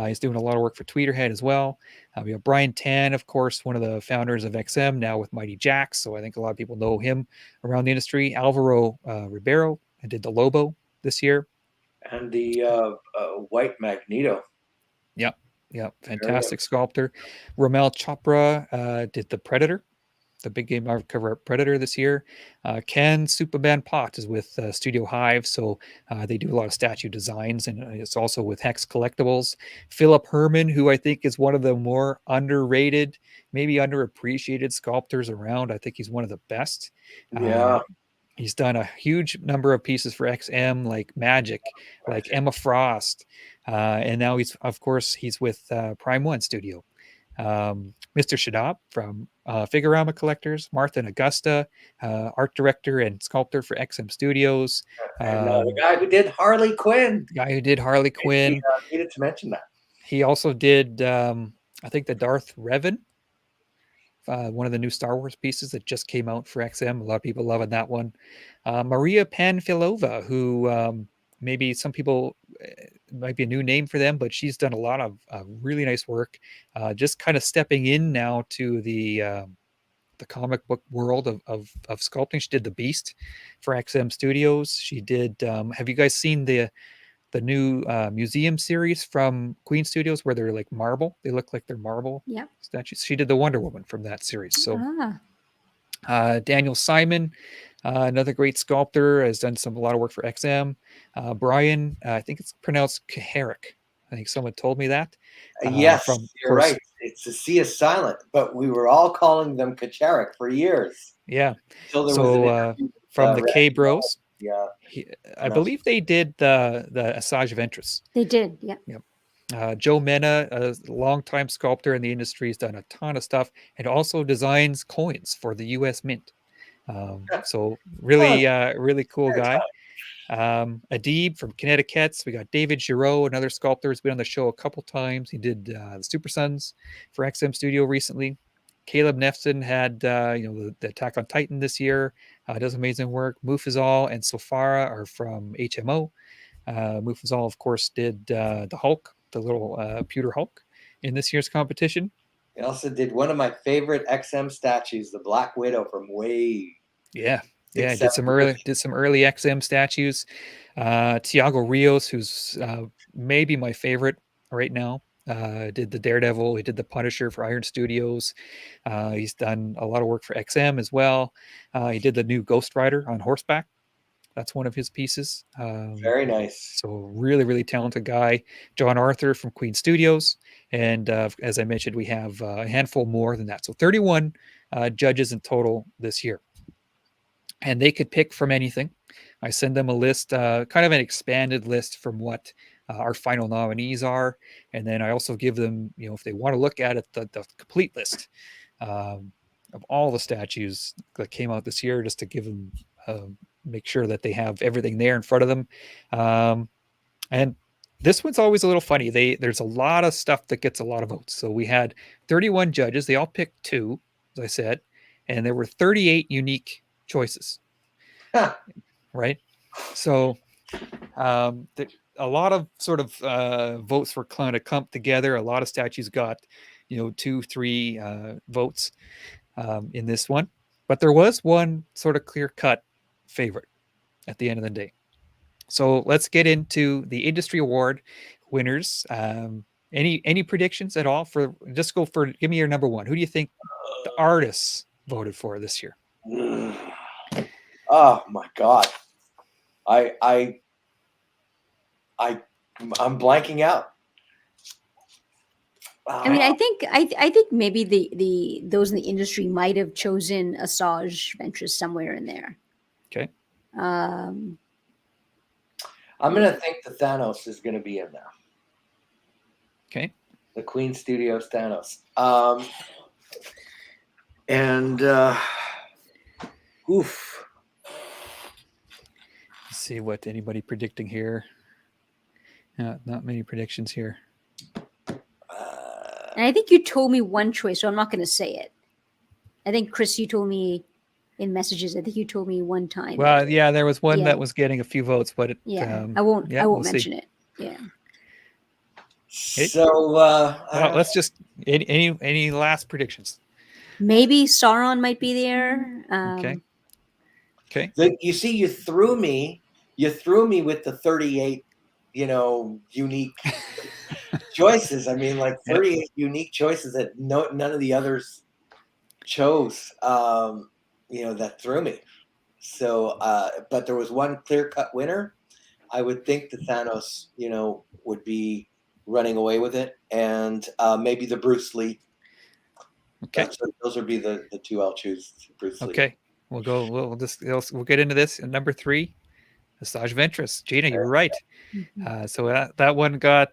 He's doing a lot of work for Tweeterhead as well. We have Brian Tan, of course, one of the founders of XM, now with Mighty Jax. So I think a lot of people know him around the industry. Alvaro Ribeiro, and did the Lobo this year. And the White Magneto. Yep. Fantastic sculptor. Romel Chopra did the Predator, the big game cover Predator this year. Ken Superman Pot is with Studio Hive, so they do a lot of statue designs, and it's also with Hex Collectibles. Philip Herman, who I think is one of the more underrated, maybe underappreciated sculptors around. I think he's one of the best. Yeah. He's done a huge number of pieces for XM, like Magic, like Emma Frost, and now he's with Prime One Studio. Mr. Shadab from Figurama Collectors, Martha and Augusta, art director and sculptor for XM Studios. And the guy who did Harley Quinn. The guy who did Harley Quinn. He needed to mention that. He also did, I think, the Darth Revan, one of the new Star Wars pieces that just came out for XM. A lot of people loving that one. Maria Panfilova, who maybe some people might be a new name for them, but she's done a lot of really nice work. Just kind of stepping in now to the comic book world of sculpting. She did the Beast for XM Studios. She did. Have you guys seen the new museum series from Queen Studios where they're like marble? They look like they're marble statues. She did the Wonder Woman from that series. So Daniel Simon, another great sculptor, has done a lot of work for XM. Brian, I think it's pronounced Kaharik. I think someone told me that. Yes, you're right. It's the C is silent, but we were all calling them Kacharik for years. Yeah. Until there was from the K Bros. Yeah. I believe they did the Assage of Ventress. They did, yeah. Yep. Joe Mena, a longtime sculptor in the industry, has done a ton of stuff and also designs coins for the U.S. Mint. So really, really cool guy. Adib from Connecticut. We got David Giraud, another sculptor, has been on the show a couple times. He did the Super Sons for XM Studio recently. Caleb Nefson had the Attack on Titan this year. Does amazing work. Mufazal and Sofara are from HMO. Mufazal, of course, did the Hulk, the little pewter Hulk, in this year's competition. He also did one of my favorite XM statues, the Black Widow from way. Yeah, did some early XM statues. Tiago Rios, who's maybe my favorite right now. Did the Daredevil, he did the Punisher for Iron Studios. He's done a lot of work for XM as well. He did the new Ghost Rider on horseback. That's one of his pieces. Very nice. So really, really talented guy. John Arthur from Queen Studios. And as I mentioned, we have a handful more than that. So 31 judges in total this year. And they could pick from anything. I send them a list, kind of an expanded list from what our final nominees are. And then I also give them, if they want to look at it, the complete list of all the statues that came out this year, just to give them, make sure that they have everything there in front of them. And this one's always a little funny. There's a lot of stuff that gets a lot of votes. So we had 31 judges. They all picked 2, as I said, and there were 38 unique choices. Right? So a lot of sort of votes were kind of clumped together. A lot of statues got, 2, 3 votes in this one. But there was one sort of clear-cut favorite at the end of the day. So let's get into the industry award winners. Any predictions at all? Give me your number one. Who do you think the artists voted for this year? Oh my God. I'm blanking out. I mean, I think maybe the those in the industry might have chosen Assage Ventress somewhere in there. Okay. I'm gonna think the Thanos is gonna be in there. Okay. The Queen Studios Thanos. Oof. Let's see what anybody predicting here. Not many predictions here. And I think you told me one choice, so I'm not going to say it. I think, Kris, you told me in messages. I think you told me one time. Well, yeah, there was one that was getting a few votes, but I won't mention it. Yeah. So let's just any last predictions. Maybe Sauron might be there. Okay. You see, you threw me with the 38, unique choices. I mean, like 38 unique choices that none of the others chose. That threw me. So, but there was one clear-cut winner. I would think the Thanos, would be running away with it, and maybe the Bruce Lee. Okay, those would be the 2 I'll choose. Bruce Lee. Okay, we'll go. We'll get into this. And number 3, Assage Ventress. Gina, you were right. So that one got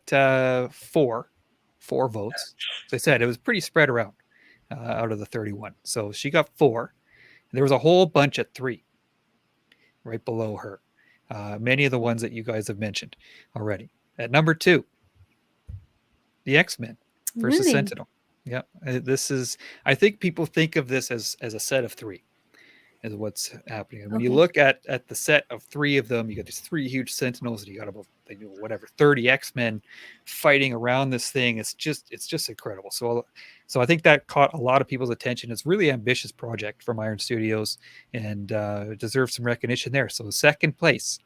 4 4 votes. As I said, it was pretty spread around out of the 31. So she got 4. There was a whole bunch at 3 right below her. Many of the ones that you guys have mentioned already. At number 2, the X-Men versus Really? Sentinel. Yeah, this is. I think people think of this as a set of 3, is what's happening. And when you Okay. look at the set of 3 of them, you got these 3 huge Sentinels, and you got about 30 X-Men fighting around this thing. It's just incredible. So I think that caught a lot of people's attention. It's a really ambitious project from Iron Studios, and deserves some recognition there. So second place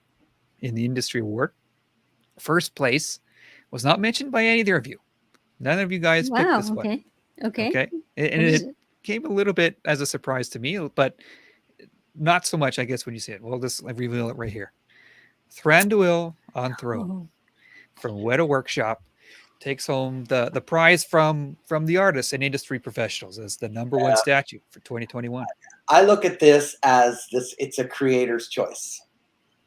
in the industry award. First place was not mentioned by either of you. None of you guys picked Wow. this one. Okay. Okay. Okay. And What is it it? came a little bit as a surprise to me, but not so much, I guess, when you see it. We'll just reveal it right here. Thranduil on Throne Oh, from Weta Workshop takes home the prize from the artists and industry professionals as the number 1 statue for 2021. I look at this as it's a creator's choice.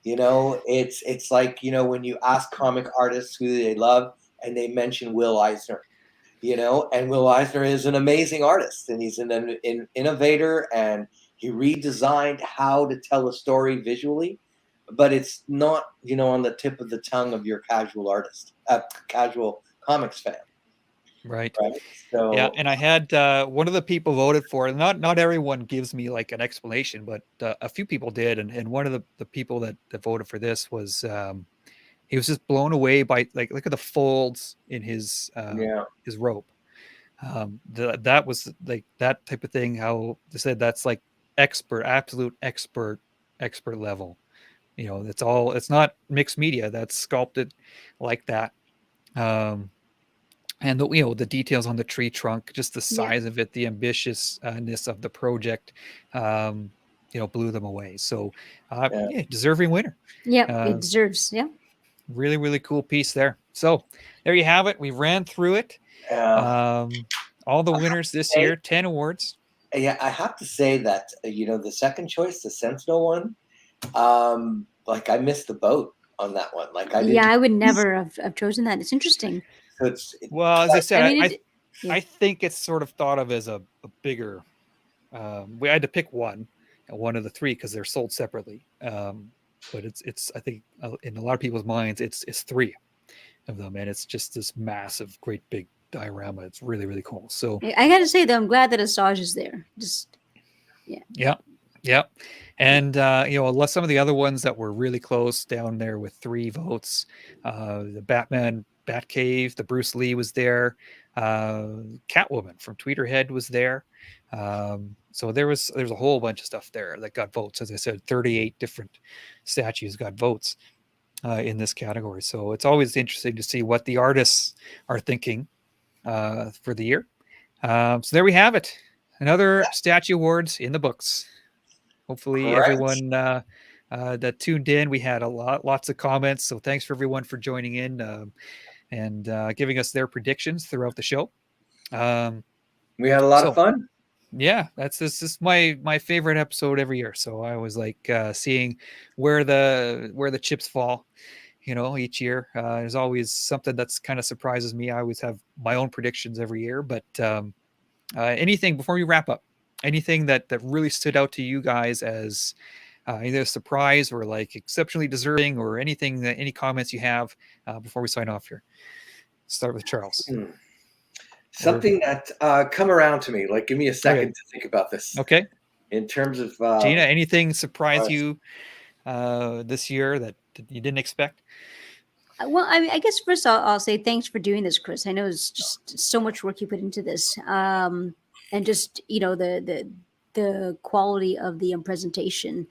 It's like, when you ask comic artists who they love and they mention Will Eisner, and Will Eisner is an amazing artist, and he's an innovator, and he redesigned how to tell a story visually, but it's not, on the tip of the tongue of your casual comics fan. Right. So Yeah, and I had one of the people voted for it. Not everyone gives me like an explanation, but a few people did, and one of the people that voted for this was he was just blown away by, like, look at the folds in his robe. That was like that type of thing. How they said that's like absolute expert level. It's not mixed media. That's sculpted like that. And the details on the tree trunk, just the size of it, the ambitiousness of the project, blew them away. So, deserving winner. Yep. It deserves. Yeah. Really, really cool piece there. So there you have it. We ran through it. All the winners this year, 10 awards. Yeah, I have to say that, the second choice, the Sentinel one, like, I missed the boat on that one. Like, I would never have chosen that. It's interesting. So well, as I said, I think it's sort of thought of as a bigger. We had to pick one of the 3 because they're sold separately. But it's I think in a lot of people's minds, it's 3 of them, and it's just this massive, great big diorama. It's really, really cool. So I got to say, though, I'm glad that Asajj is there. Yeah. And some of the other ones that were really close down there with 3 votes, the Batman Batcave, the Bruce Lee was there, Catwoman from Tweeterhead was there. So there's a whole bunch of stuff there that got votes. As I said, 38 different statues got votes in this category. So it's always interesting to see what the artists are thinking for the year. So there we have it. Another statue awards in the books. Hopefully everyone that tuned in, we had lots of comments. So thanks for everyone for joining in and giving us their predictions throughout the show. We had a lot of fun. Yeah, this is my favorite episode every year. So I always like seeing where the chips fall, each year. There's always something that's kind of surprises me. I always have my own predictions every year. But anything before we wrap up, anything that really stood out to you guys as either a surprise or like exceptionally deserving, or any comments you have before we sign off here? Start with Charles. Something that come around to me. Like, give me a second to think about this. Okay. In terms of Gina, anything surprise you this year that you didn't expect? Well, I guess first I'll say thanks for doing this, Kris. I know it's just so much work you put into this, and just the quality of the presentation.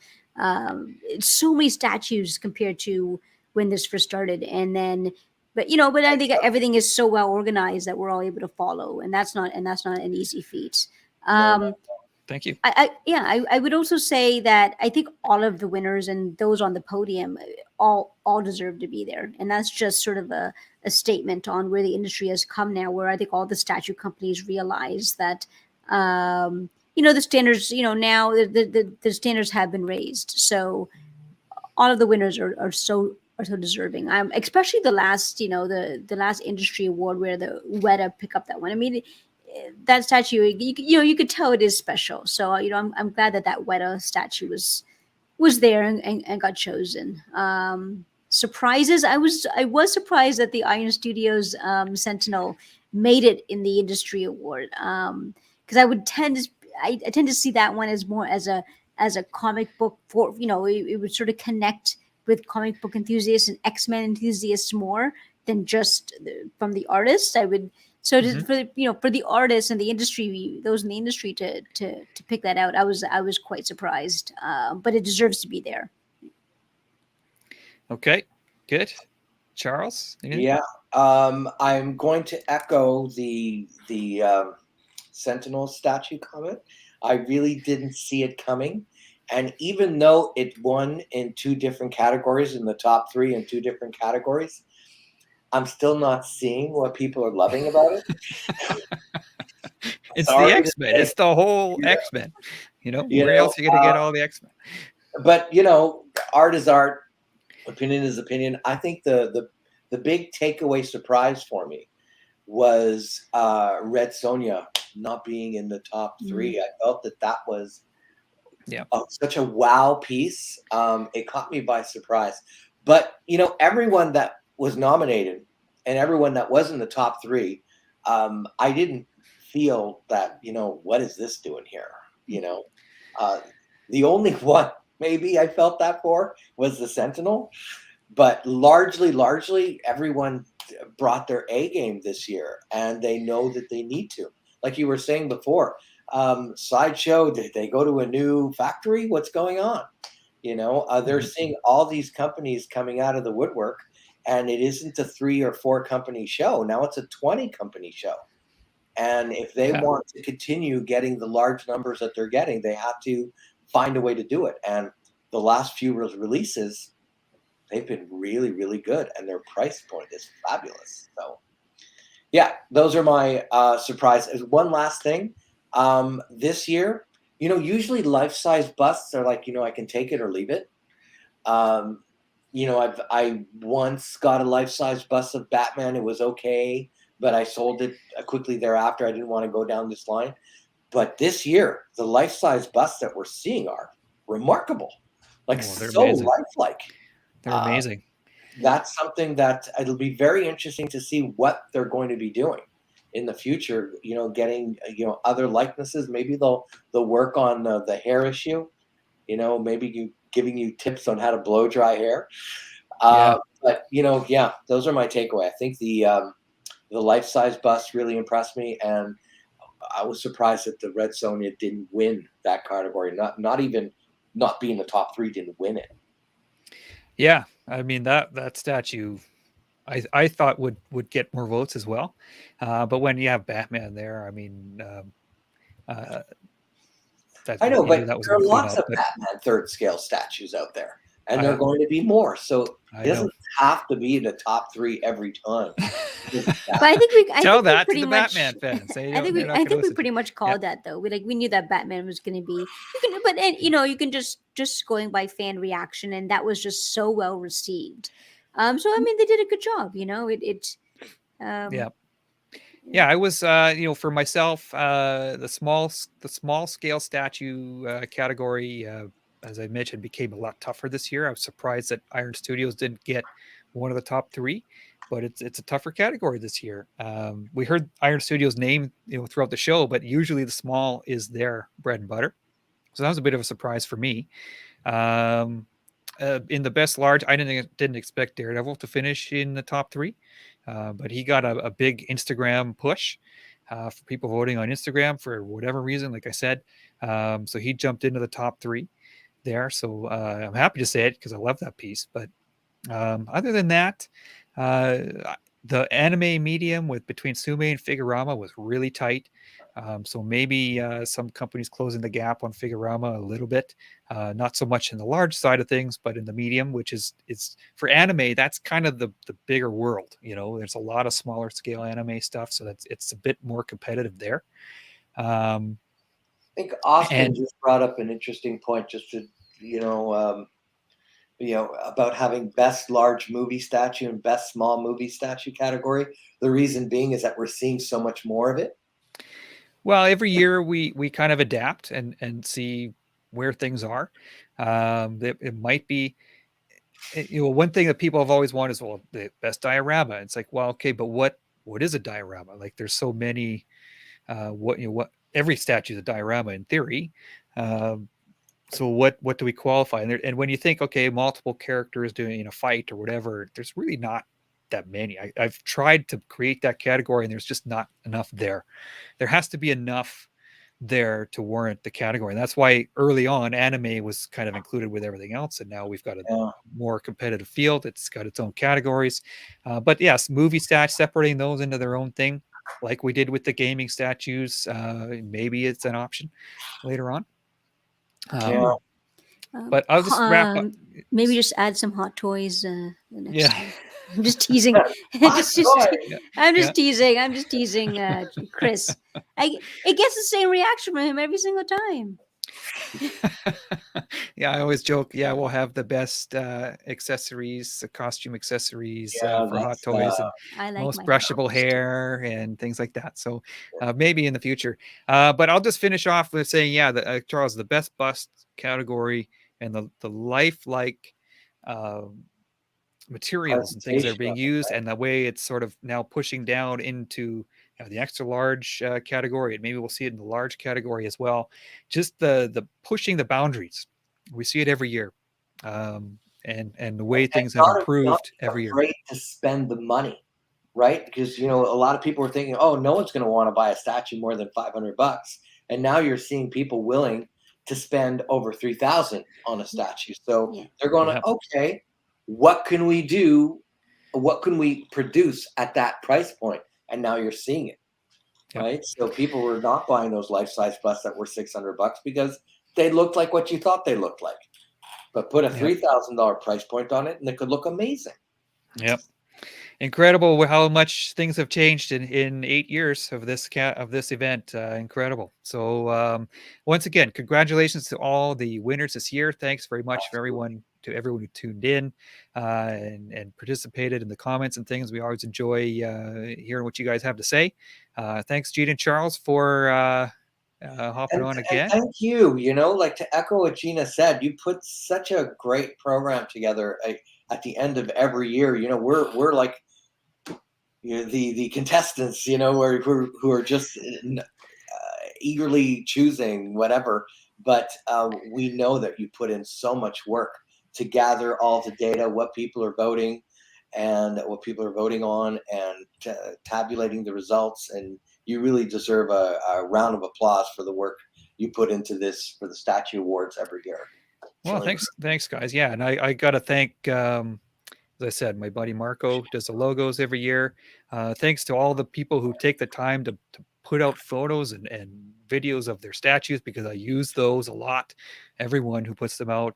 So many statues compared to when this first started, and then. But I think everything is so well organized that we're all able to follow, and that's not an easy feat. Thank you. I would also say that I think all of the winners and those on the podium all deserve to be there, and that's just sort of a statement on where the industry has come now. Where I think all the statue companies realize that the standards now the standards have been raised. So all of the winners are so so deserving. Especially the last, the last industry award where the Weta pick up that one. I mean, that statue, you could tell it is special. So I'm glad that Weta statue was there and got chosen. Surprises. I was surprised that the Iron Studios Sentinel made it in the industry award. Because I tend to see that one as more as a comic book for it would sort of connect with comic book enthusiasts and X-Men enthusiasts more than just from the artists. I would for the artists and the industry, those in the industry to pick that out. I was quite surprised, but it deserves to be there. Okay, good. Charles? Anything? Yeah, I'm going to echo the Sentinel statue comment. I really didn't see it coming. And even though it won in 2 different categories, in the top 3 in 2 different categories, I'm still not seeing what people are loving about it. It's the X-Men. It's the whole X-Men. Where else are you going to get all the X-Men? But, art is art. Opinion is opinion. I think the big takeaway surprise for me was Red Sonja not being in the top 3. I felt that was such a wow piece. It caught me by surprise. But, everyone that was nominated and everyone that was in the top 3, I didn't feel that, what is this doing here? The only one maybe I felt that for was the Sentinel. But largely, everyone brought their A game this year, and they know that they need to. Like you were saying before, Sideshow, did they go to a new factory? What's going on? They're seeing all these companies coming out of the woodwork, and it isn't a 3 or 4 company show. Now it's a 20 company show. And if they want to continue getting the large numbers that they're getting, they have to find a way to do it. And the last few releases, they've been really, really good, and their price point is fabulous. So, yeah, those are my surprises. One last thing, this year, usually life-size busts are like, I can take it or leave it. I once got a life-size bust of Batman. It was okay, but I sold it quickly thereafter. I didn't want to go down this line. But this year, the life-size busts that we're seeing are remarkable, so amazing. lifelike. They're amazing. That's something that it'll be very interesting to see what they're going to be doing in the future. Getting other likenesses. Maybe they'll work on the hair issue. Maybe giving you tips on how to blow dry hair. But those are my takeaway. I think the life-size bust really impressed me, and I was surprised that the Red Sonja didn't win that category. Not even not being the top 3 didn't win it. Yeah, I mean that statue, I thought would get more votes as well, but when you have Batman there, I mean, I know, but there are lots of Batman 3rd scale statues out there, and there are going to be more. So it doesn't have to be in the top 3 every time. But I think we tell that to the Batman fans. I think we pretty much called that though. We knew that Batman was going to be. You can just going by fan reaction, and that was just so well received. So I mean, they did a good job. Yeah, I was for myself, the small scale statue category, as I mentioned, became a lot tougher this year. I was surprised that Iron Studios didn't get one of the top 3. But it's a tougher category this year. We heard Iron Studios' name, throughout the show, but usually the small is their bread and butter. So that was a bit of a surprise for me. In the best large, I didn't expect Daredevil to finish in the top 3, but he got a big Instagram push for people voting on Instagram for whatever reason. Like I said, so he jumped into the top 3 there. So I'm happy to say it because I love that piece. But other than that, the anime medium between Sume and Figurama was really tight. So maybe some companies closing the gap on Figurama a little bit, not so much in the large side of things, but in the medium, which is for anime. That's kind of the bigger world. There's a lot of smaller scale anime stuff, so it's a bit more competitive there. I think Austin just brought up an interesting point. Just to about having best large movie statue and best small movie statue category. The reason being is that we're seeing so much more of it. Well, every year we kind of adapt and see where things are. It might be, one thing that people have always wanted is, well, the best diorama. It's like, well, okay, but what is a diorama? Like, there's so many. What every statue is a diorama in theory. So what do we qualify? And when you think, okay, multiple characters doing a fight or whatever, there's really not that many. I've tried to create that category, and there's just not enough there. There has to be enough there to warrant the category. And that's why early on anime was kind of included with everything else, and now we've got a more competitive field. It's got its own categories. But yes, movie stats, separating those into their own thing, like we did with the gaming statues. Maybe it's an option later on. But I'll just wrap up. Maybe just add some hot toys the next Yeah. time. I'm just teasing. I'm just teasing Kris. It gets the same reaction from him every single time. Yeah, I always joke. Yeah, we'll have the best accessories, costume accessories for hot toys, and most brushable hair and things like that. So maybe in the future. But I'll just finish off with saying, yeah, Charles, the best bust category and the lifelike materials and things that are being used, and the way it's sort of now pushing down into the extra large category, and maybe we'll see it in the large category as well. Just the pushing the boundaries. We see it every year, and the way things have improved every year. Great to spend the money, right? Because a lot of people are thinking, oh, no one's going to want to buy a statue more than $500, and now you're seeing people willing to spend over $3,000 on a statue. So they're going, okay, what can we do? What can we produce at that price point? And now you're seeing it, right? So people were not buying those life-size busts that were $600 because they looked like what you thought they looked like. But put a $3,000 price point on it, and it could look amazing. Yep. Incredible how much things have changed in 8 years of this event. Incredible. So once again, congratulations to all the winners this year. Thanks very much to everyone who tuned in and participated in the comments and things. We always enjoy hearing what you guys have to say. Thanks, Gina and Charles, for hopping on again. And thank you. Like, to echo what Gina said, you put such a great program together at the end of every year. We're like the contestants, who are just eagerly choosing whatever. But we know that you put in so much work to gather all the data, what people are voting and what people are voting on, and tabulating the results. And you really deserve a round of applause for the work you put into this for the Statue Awards every year. Well, thanks, guys. Yeah, and I got to thank, as I said, my buddy Marco does the logos every year. Thanks to all the people who take the time to put out photos and videos of their statues, because I use those a lot. Everyone who puts them out,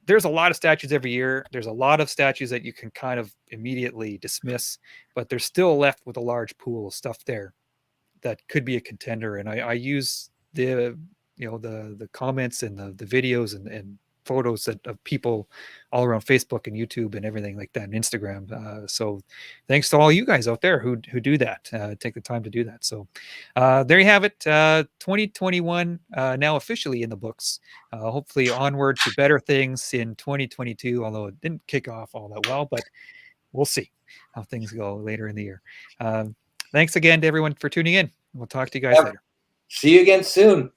there's a lot of statues every year. There's a lot of statues that you can kind of immediately dismiss, but they're still left with a large pool of stuff there that could be a contender. And I use the comments and the videos and photos of people all around Facebook and YouTube and everything like that, and Instagram. So thanks to all you guys out there who do that, take the time to do that. So there you have it. 2021 now officially in the books. Hopefully onward to better things in 2022, although it didn't kick off all that well, but we'll see how things go later in the year. Thanks again to everyone for tuning in. We'll talk to you guys later. See you again soon.